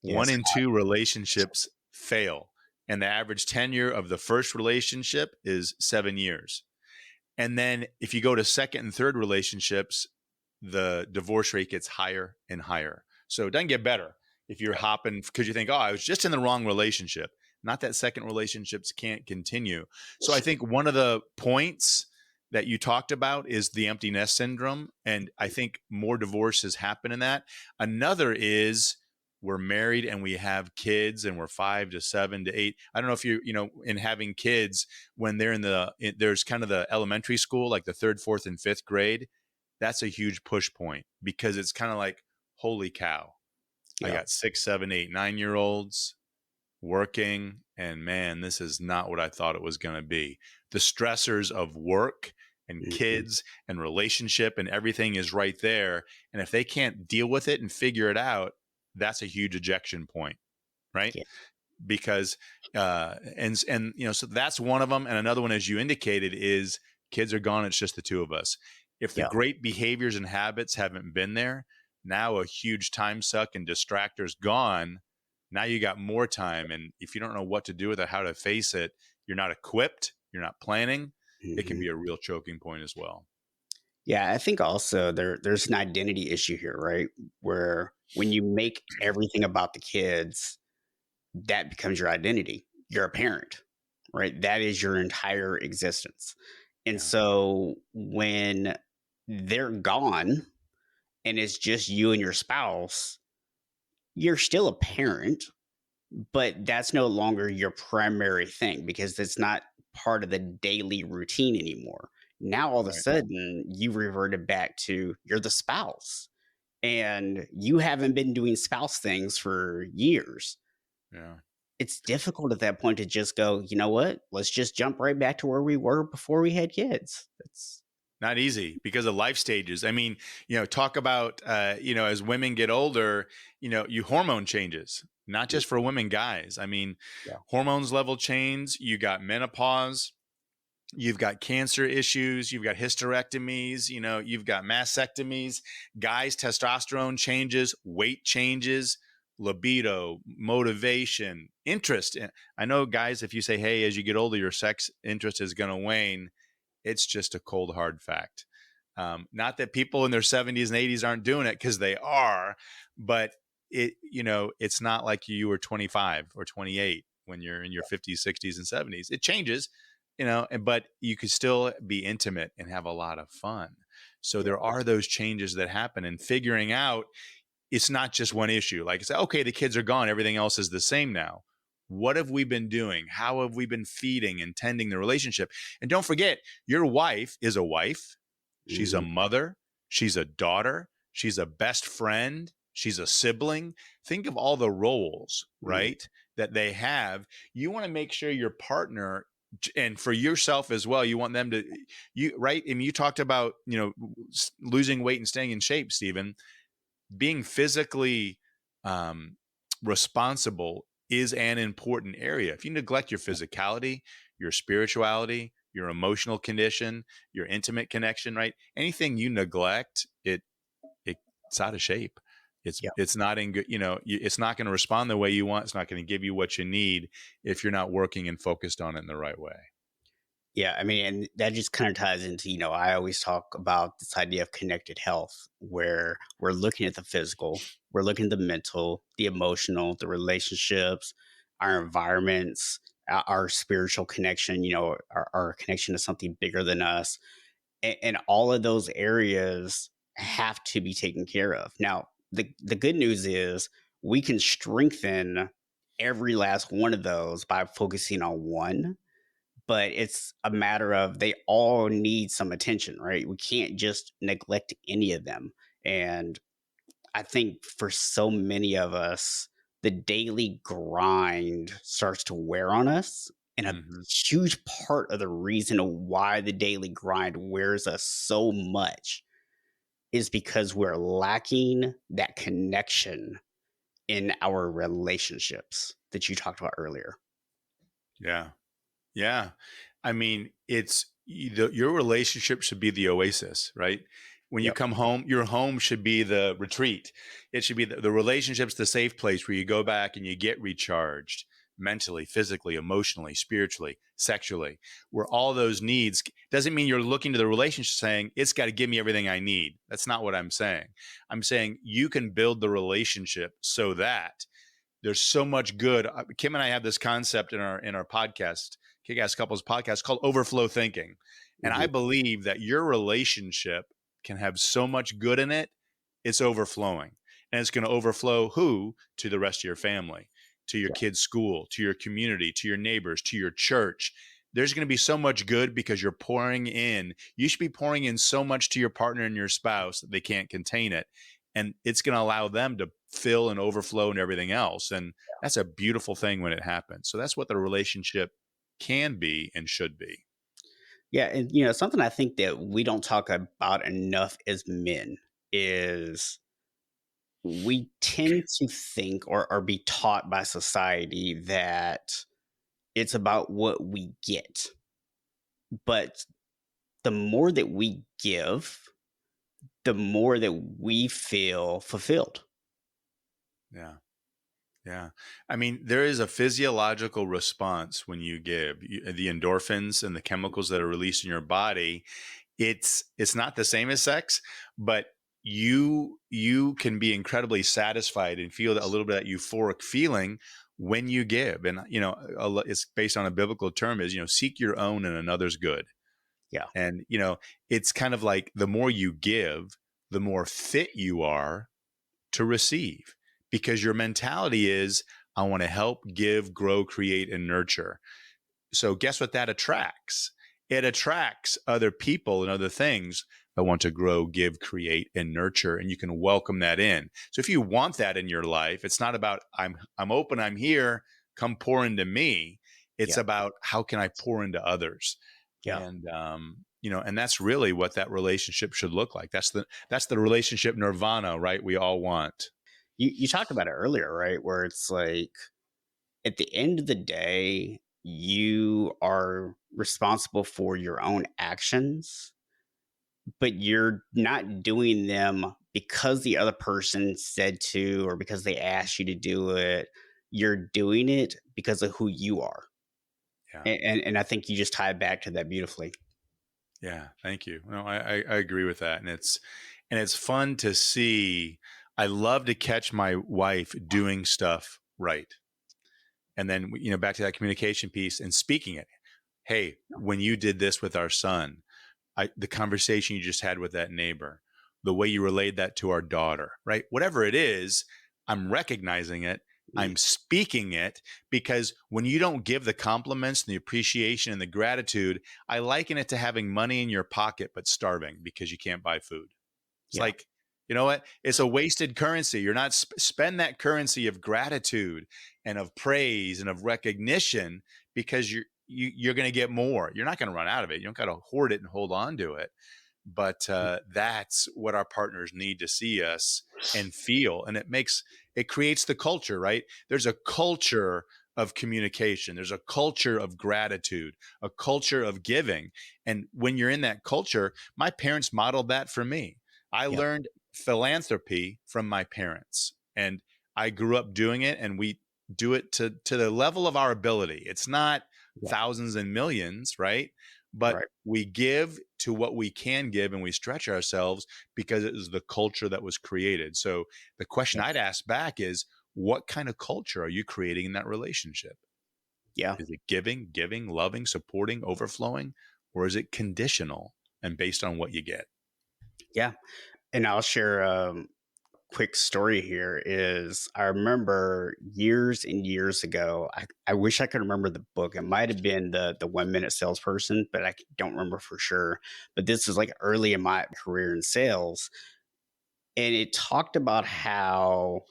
[SPEAKER 2] Yes.
[SPEAKER 1] 1 in 2 relationships fail. And the average tenure of the first relationship is 7 years. And then if you go to second and third relationships, the divorce rate gets higher and higher. So it doesn't get better if you're hopping because you think, oh, I was just in the wrong relationship. Not that second relationships can't continue. So I think one of the points that you talked about is the empty nest syndrome. And I think more divorces happen in that. Another is we're married and we have kids and we're 5 to 7 to 8. I don't know if in having kids, when they're there's kind of the elementary school, like the 3rd, 4th, and 5th grade, that's a huge push point because it's kind of like, holy cow, I got 6, 7, 8, 9-year-olds working, and man, this is not what I thought it was going to be. The stressors of work and kids and relationship and everything is right there. And if they can't deal with it and figure it out, that's a huge ejection point, right? Yeah. because and so that's one of them. And another one, as you indicated, is kids are gone. It's just the two of us. If the
[SPEAKER 2] Yeah.
[SPEAKER 1] great behaviors and habits haven't been there, now a huge time suck and distractor's gone. Now you got more time. And if you don't know what to do with it, how to face it, you're not equipped, you're not planning, it can
[SPEAKER 2] Mhm.
[SPEAKER 1] be a real choking point as well.
[SPEAKER 2] Yeah, I think also there's an identity issue here, right? Where when you make everything about the kids, that becomes your identity. You're a parent, right? That is your entire existence. And
[SPEAKER 1] Yeah.
[SPEAKER 2] so when they're gone and it's just you and your spouse, you're still a parent, but that's no longer your primary thing because it's not part of the daily routine anymore. Now all of a
[SPEAKER 1] Right.
[SPEAKER 2] sudden you reverted back to you're the spouse and you haven't been doing spouse things for years.
[SPEAKER 1] Yeah.
[SPEAKER 2] It's difficult at that point to just go, you know what? Let's just jump right back to where we were before we had kids. It's
[SPEAKER 1] Not easy because of life stages. I mean, talk about, as women get older, you hormone changes, not just for women, guys. I mean,
[SPEAKER 2] yeah,
[SPEAKER 1] hormones level change. You got menopause, you've got cancer issues, you've got hysterectomies, you've got mastectomies, guys, testosterone changes, weight changes, libido, motivation, interest. I know, guys, if you say, hey, as you get older, your sex interest is going to wane, it's just a cold, hard fact. Not that people in their 70s and 80s aren't doing it, because they are, but it's not like you were 25 or 28 when you're in your 50s, 60s, and 70s. It changes, but you could still be intimate and have a lot of fun. So
[SPEAKER 2] yeah,
[SPEAKER 1] there are those changes that happen, and figuring out it's not just one issue. Like, it's okay, the kids are gone, everything else is the same now. What have we been doing? How have we been feeding and tending the relationship? And don't forget, your wife is a wife. She's a
[SPEAKER 2] mhm,
[SPEAKER 1] mother. She's a daughter. She's a best friend. She's a sibling. Think of all the roles,
[SPEAKER 2] mhm,
[SPEAKER 1] right, that they have. You want to make sure your partner, and for yourself as well, you want them to, right? I mean, you talked about, losing weight and staying in shape, Stephen. Being physically um, responsible is an important area. If you neglect your physicality, your spirituality, your emotional condition, your intimate connection, right? Anything you neglect, it's out of shape.
[SPEAKER 2] yeah.
[SPEAKER 1] It's not in good, it's not going to respond the way you want. It's not going to give you what you need if you're not working and focused on it in the right way.
[SPEAKER 2] Yeah, I mean, and that just kind of ties into, I always talk about this idea of connected health, where we're looking at the physical, we're looking at the mental, the emotional, the relationships, our environments, our spiritual connection, our connection to something bigger than us. And all of those areas have to be taken care of. Now, the good news is we can strengthen every last one of those by focusing on one, but it's a matter of they all need some attention, right? We can't just neglect any of them. And I think for so many of us, the daily grind starts to wear on us. And a
[SPEAKER 1] Hmm.
[SPEAKER 2] huge part of the reason why the daily grind wears us so much is because we're lacking that connection in our relationships that you talked about earlier.
[SPEAKER 1] Yeah. Yeah. I mean, your relationship should be the oasis, right? When you
[SPEAKER 2] Yep.
[SPEAKER 1] come home, your home should be the retreat. It should be the relationship's the safe place where you go back and you get recharged mentally, physically, emotionally, spiritually, sexually, where all those needs doesn't mean you're looking to the relationship saying it's got to give me everything I need. That's not what I'm saying. I'm saying you can build the relationship so that there's so much good. Kim and I have this concept in our podcast, KickAss Couples podcast, called Overflow thinking. And I
[SPEAKER 2] Mhm.
[SPEAKER 1] believe that your relationship can have so much good in it, it's overflowing. And it's going to overflow who? To the rest of your family, to your
[SPEAKER 2] Yeah.
[SPEAKER 1] kids' school, to your community, to your neighbors, to your church. There's going to be so much good because you're pouring in. You should be pouring in so much to your partner and your spouse that they can't contain it. And it's going to allow them to fill and overflow and everything else. And that's a beautiful thing when it happens. So that's what the relationship can be and should be.
[SPEAKER 2] Yeah, and something I think that we don't talk about enough as men is we tend to think or be taught by society that it's about what we get. But the more that we give, the more that we feel fulfilled.
[SPEAKER 1] Yeah. Yeah. I mean, there is a physiological response when you give. The endorphins and the chemicals that are released in your body. It's not the same as sex, but you can be incredibly satisfied and feel that a little bit of that euphoric feeling when you give. And it's based on a biblical term is, seek your own and another's good.
[SPEAKER 2] Yeah.
[SPEAKER 1] And it's kind of like the more you give, the more fit you are to receive, because your mentality is, I want to help, give, grow, create, and nurture. So guess what that attracts? It attracts other people and other things that want to grow, give, create, and nurture. And you can welcome that in. So if you want that in your life, it's not about I'm open, I'm here, come pour into me. It's
[SPEAKER 2] Yeah.
[SPEAKER 1] about how can I pour into others?
[SPEAKER 2] Yeah.
[SPEAKER 1] And and that's really what that relationship should look like. That's the relationship nirvana, right? We all want.
[SPEAKER 2] You talked about it earlier, right? Where it's like at the end of the day, you are responsible for your own actions, but you're not doing them because the other person said to or because they asked you to do it. You're doing it because of who you are.
[SPEAKER 1] Yeah.
[SPEAKER 2] And I think you just tie it back to that beautifully.
[SPEAKER 1] Yeah, thank you. No, I agree with that, and it's fun to see. I love to catch my wife doing stuff right, and then back to that communication piece and speaking it. Hey, when you did this with our son, the conversation you just had with that neighbor, the way you relayed that to our daughter, right? Whatever it is, I'm recognizing it. I'm speaking it, because when you don't give the compliments and the appreciation and the gratitude, I liken it to having money in your pocket but starving because you can't buy food. It's
[SPEAKER 2] Yeah.
[SPEAKER 1] like, you know what? It's a wasted currency. You're not spend that currency of gratitude and of praise and of recognition, because you're going to get more. You're not going to run out of it. You don't got to hoard it and hold on to it. But that's what our partners need to see us and feel. And it creates the culture, right? There's a culture of communication. There's a culture of gratitude, a culture of giving. And when you're in that culture, my parents modeled that for me. I
[SPEAKER 2] Yeah.
[SPEAKER 1] learned philanthropy from my parents, and I grew up doing it, and we do it to the level of our ability. It's not
[SPEAKER 2] Yeah.
[SPEAKER 1] thousands and millions, right? But
[SPEAKER 2] Right.
[SPEAKER 1] we give to what we can give, and we stretch ourselves because it is the culture that was created. So the question
[SPEAKER 2] Yeah.
[SPEAKER 1] I'd ask back is, what kind of culture are you creating in that relationship?
[SPEAKER 2] Yeah.
[SPEAKER 1] Is it giving, loving, supporting, overflowing, or is it conditional and based on what you get?
[SPEAKER 2] Yeah. And I'll share a quick story here is I remember years and years ago, I wish I could remember the book. It might have been the 1 minute salesperson, but I don't remember for sure. But this is like early in my career in sales. And it talked about how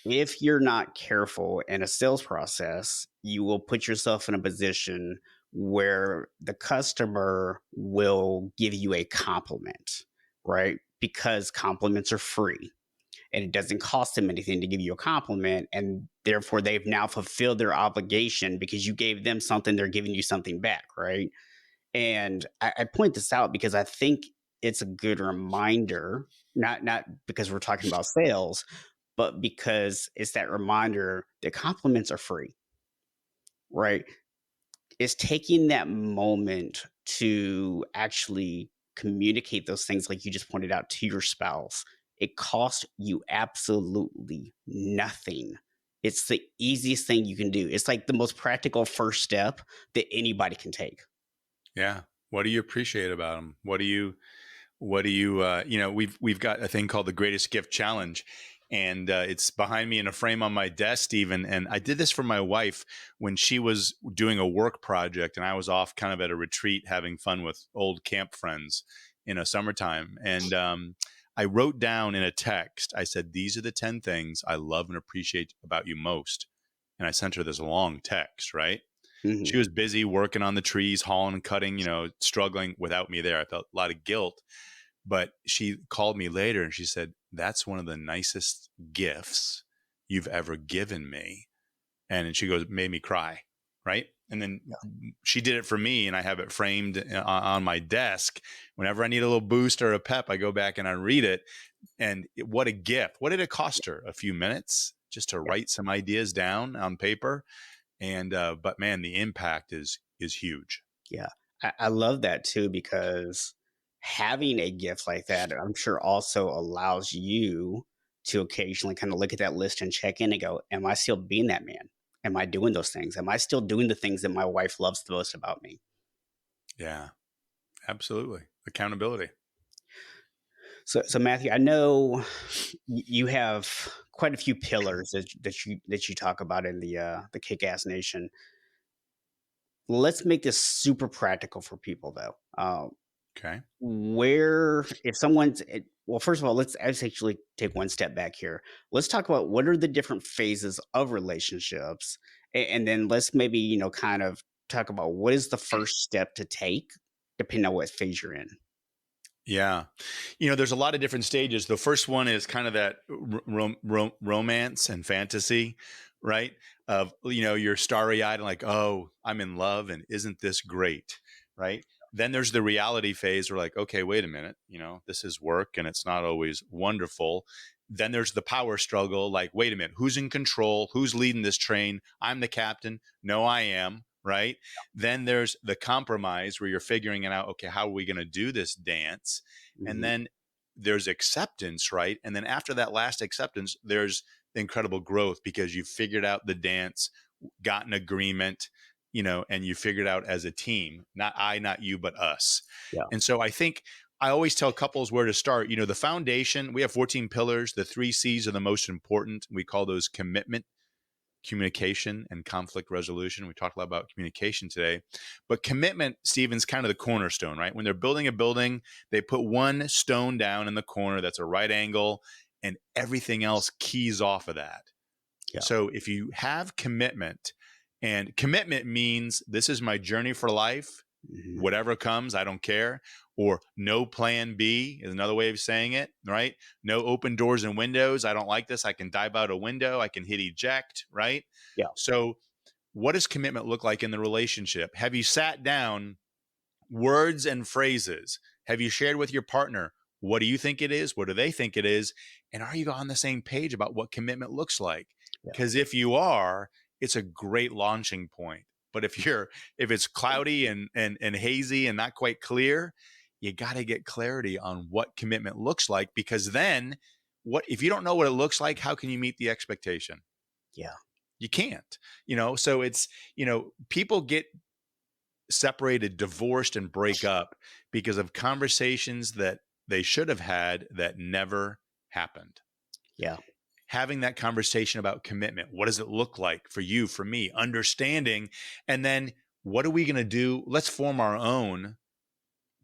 [SPEAKER 2] if you're not careful in a sales process, you will put yourself in a position where the customer will give you a compliment, right? Because compliments are free and it doesn't cost them anything to give you a compliment. And therefore, they've now fulfilled their obligation because you gave them something, they're giving you something back, right? And I point this out because I think it's a good reminder, not because we're talking about sales, but because it's that reminder that compliments are free, right? It's taking that moment to actually communicate those things, like you just pointed out, to your spouse. It costs you absolutely nothing. It's the easiest thing you can do. It's like the most practical first step that anybody can take.
[SPEAKER 1] Yeah. What do you appreciate about them? We've got a thing called the Greatest Gift Challenge, and it's behind me in a frame on my desk, Stephen. And I did this for my wife when she was doing a work project, and I was off kind of at a retreat having fun with old camp friends in a summertime. And I wrote down in a text, I said, these are the 10 things I love and appreciate about you most. And I sent her this long text, right? She
[SPEAKER 2] Mhm.
[SPEAKER 1] was busy working on the trees, hauling and cutting, struggling without me there. I felt a lot of guilt. But she called me later and she said, "That's one of the nicest gifts you've ever given me." And she goes, "Made me cry." Right. And then she did it for me, and I have it framed on my desk. Whenever I need a little boost or a pep, I go back and I read it. And what a gift. What did it cost her? A few minutes just to
[SPEAKER 2] Yeah.
[SPEAKER 1] write some ideas down on paper. And, but man, the impact is huge.
[SPEAKER 2] Yeah. I love that too, because having a gift like that, I'm sure also allows you to occasionally kind of look at that list and check in and go, am I still being that man? Am I doing those things? Am I still doing the things that my wife loves the most about me?
[SPEAKER 1] Yeah, absolutely. Accountability.
[SPEAKER 2] So Matthew, I know you have quite a few pillars that you talk about in the KickAss Nation. Let's make this super practical for people, though.
[SPEAKER 1] Okay.
[SPEAKER 2] Where if someone's well, first of all, let's actually take one step back here. Let's talk about what are the different phases of relationships, and then let's maybe kind of talk about what is the first step to take, depending on what phase you're in.
[SPEAKER 1] Yeah. There's a lot of different stages. The first one is kind of that romance and fantasy, right? Of, you're starry eyed and like, oh, I'm in love. And isn't this great? Right. Then there's the reality phase where like, okay, wait a minute, this is work and it's not always wonderful. Then there's the power struggle. Like, wait a minute, who's in control? Who's leading this train? I'm the captain. No, I am. Right. Then there's the compromise where you're figuring it out. Okay, how are we going to do this dance? And
[SPEAKER 2] Mhm.
[SPEAKER 1] then there's acceptance, right? And then after that last acceptance, there's incredible growth because you figured out the dance, got an agreement, and you figured out as a team, not I, not you, but us.
[SPEAKER 2] Yeah.
[SPEAKER 1] And so I think I always tell couples where to start. The foundation, we have 14 pillars. The 3 C's are the most important. We call those commitment, communication, and conflict resolution. We talked a lot about communication today, but commitment, Stephen's kind of the cornerstone, right? When they're building a building, they put one stone down in the corner that's a right angle, and everything else keys off of that.
[SPEAKER 2] Yeah.
[SPEAKER 1] So if you have commitment, and commitment means this is my journey for life,
[SPEAKER 2] Mhm.
[SPEAKER 1] whatever comes, I don't care. Or no plan B is another way of saying it, right? No open doors and windows. I don't like this. I can dive out a window. I can hit eject, right?
[SPEAKER 2] Yeah.
[SPEAKER 1] So what does commitment look like in the relationship? Have you sat down, words and phrases? Have you shared with your partner? What do you think it is? What do they think it is? And are you on the same page about what commitment looks like?
[SPEAKER 2] Yeah.
[SPEAKER 1] Because if you are, it's a great launching point. But if it's cloudy and hazy and not quite clear, you got to get clarity on what commitment looks like, because then what if you don't know what it looks like, how can you meet the expectation?
[SPEAKER 2] Yeah.
[SPEAKER 1] You can't. So it's, people get separated, divorced, and break up because of conversations that they should have had that never happened.
[SPEAKER 2] Yeah.
[SPEAKER 1] Having that conversation about commitment. What does it look like for you, for me? Understanding. And then what are we going to do? Let's form our own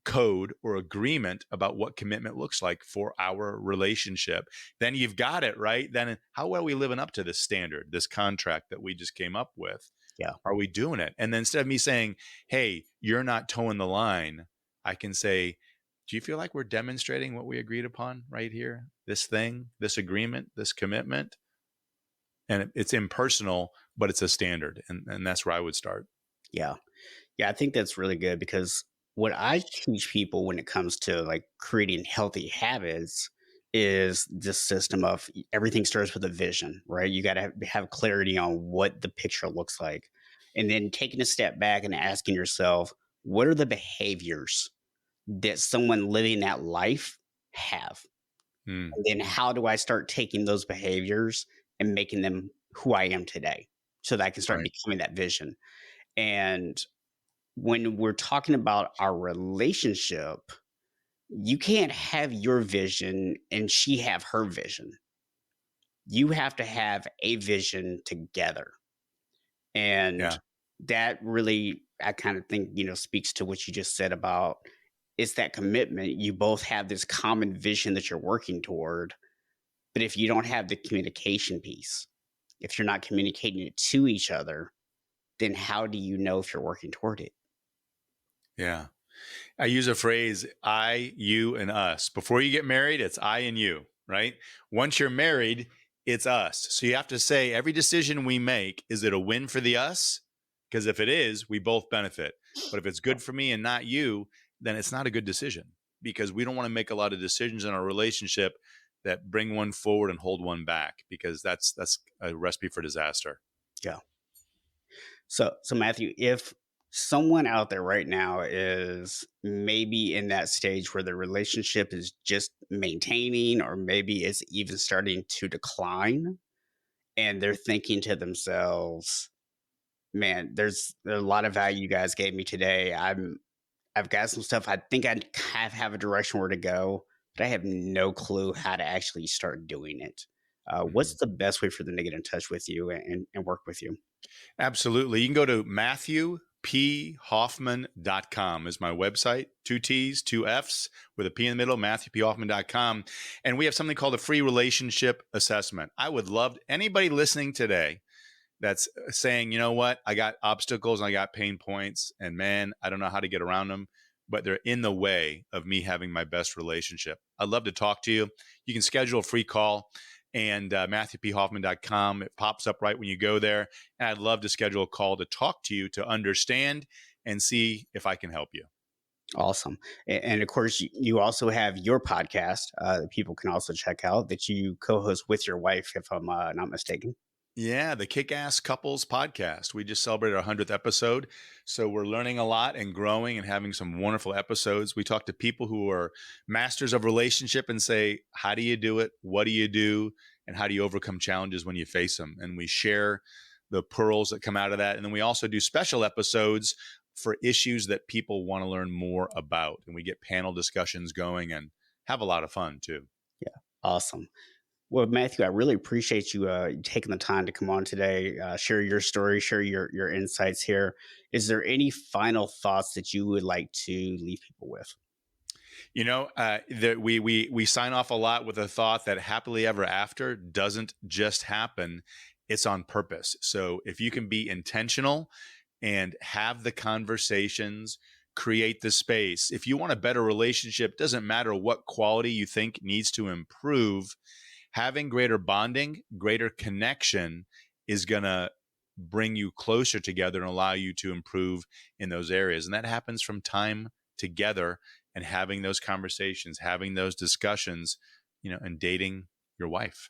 [SPEAKER 1] code or agreement about what commitment looks like for our relationship. Then you've got it, right? Then how well are we living up to this standard, this contract that we just came up with?
[SPEAKER 2] Yeah.
[SPEAKER 1] Are we doing it? And then instead of me saying, hey, you're not towing the line, I can say, do you feel like we're demonstrating what we agreed upon right here? This thing, this agreement, this commitment? And it's impersonal, but it's a standard. And that's where I would start.
[SPEAKER 2] Yeah. Yeah. I think that's really good, because what I teach people when it comes to like creating healthy habits is this system of everything starts with a vision, right? You got to have clarity on what the picture looks like. And then taking a step back and asking yourself, what are the behaviors that someone living that life have?
[SPEAKER 1] Mm,
[SPEAKER 2] And then how do I start taking those behaviors and making them who I am today so that I can start
[SPEAKER 1] right.
[SPEAKER 2] becoming that vision? And when we're talking about our relationship, you can't have your vision and she have her vision. You have to have a vision together. And
[SPEAKER 1] Yeah.
[SPEAKER 2] that really, I kind of think, speaks to what you just said about it's that commitment. You both have this common vision that you're working toward. But if you don't have the communication piece, if you're not communicating it to each other, then how do you know if you're working toward it?
[SPEAKER 1] Yeah. I use a phrase, I, you, and us. Before you get married, it's I and you, right? Once you're married, it's us. So you have to say every decision we make, is it a win for the us? Because if it is, we both benefit. But if it's good for me and not you, then it's not a good decision, because we don't want to make a lot of decisions in our relationship that bring one forward and hold one back, because that's a recipe for disaster.
[SPEAKER 2] Yeah. So Matthew, if someone out there right now is maybe in that stage where the relationship is just maintaining, or maybe it's even starting to decline, and they're thinking to themselves, man, there's a lot of value you guys gave me today. I've got some stuff. I think I have a direction where to go, but I have no clue how to actually start doing it. What's
[SPEAKER 1] Mhm.
[SPEAKER 2] the best way for them to get in touch with you and work with you?
[SPEAKER 1] Absolutely. You can go to MatthewPHoffman.com is my website. 2 T's, 2 F's with a P in the middle, MatthewPHoffman.com. And we have something called a free relationship assessment. I would love anybody listening today that's saying, you know what, I got obstacles and I got pain points, and man, I don't know how to get around them, but they're in the way of me having my best relationship. I'd love to talk to you. You can schedule a free call, and MatthewPHoffman.com. It pops up right when you go there. And I'd love to schedule a call to talk to you, to understand and see if I can help you.
[SPEAKER 2] Awesome. And of course, you also have your podcast that people can also check out, that you co-host with your wife, if I'm not mistaken.
[SPEAKER 1] Yeah, the KickAss Couples podcast. We just celebrated our 100th episode. So we're learning a lot and growing and having some wonderful episodes. We talk to people who are masters of relationship and say, how do you do it? What do you do? And how do you overcome challenges when you face them? And we share the pearls that come out of that. And then we also do special episodes for issues that people want to learn more about. And we get panel discussions going and have a lot of fun too.
[SPEAKER 2] Yeah. Awesome. Well, Matthew, I really appreciate you taking the time to come on today, share your story, share your insights here. Is there any final thoughts that you would like to leave people with?
[SPEAKER 1] You know, we sign off a lot with a thought that happily ever after doesn't just happen; it's on purpose. So if you can be intentional and have the conversations, create the space. If you want a better relationship, doesn't matter what quality you think needs to improve. Having greater bonding, greater connection is going to bring you closer together and allow you to improve in those areas. And that happens from time together and having those conversations, having those discussions, and dating your wife.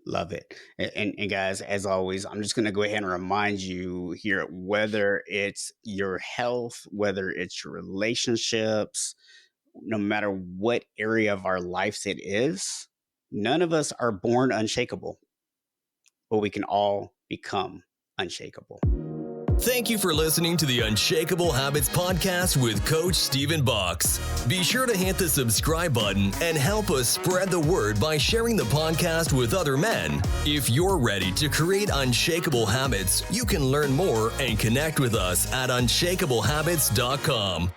[SPEAKER 2] Love it. And guys, as always, I'm just going to go ahead and remind you here, whether it's your health, whether it's your relationships, no matter what area of our lives it is, none of us are born unshakable, but we can all become unshakable.
[SPEAKER 3] Thank you for listening to the Unshakable Habits Podcast with Coach Stephen Box. Be sure to hit the subscribe button and help us spread the word by sharing the podcast with other men. If you're ready to create unshakable habits, you can learn more and connect with us at unshakablehabits.com.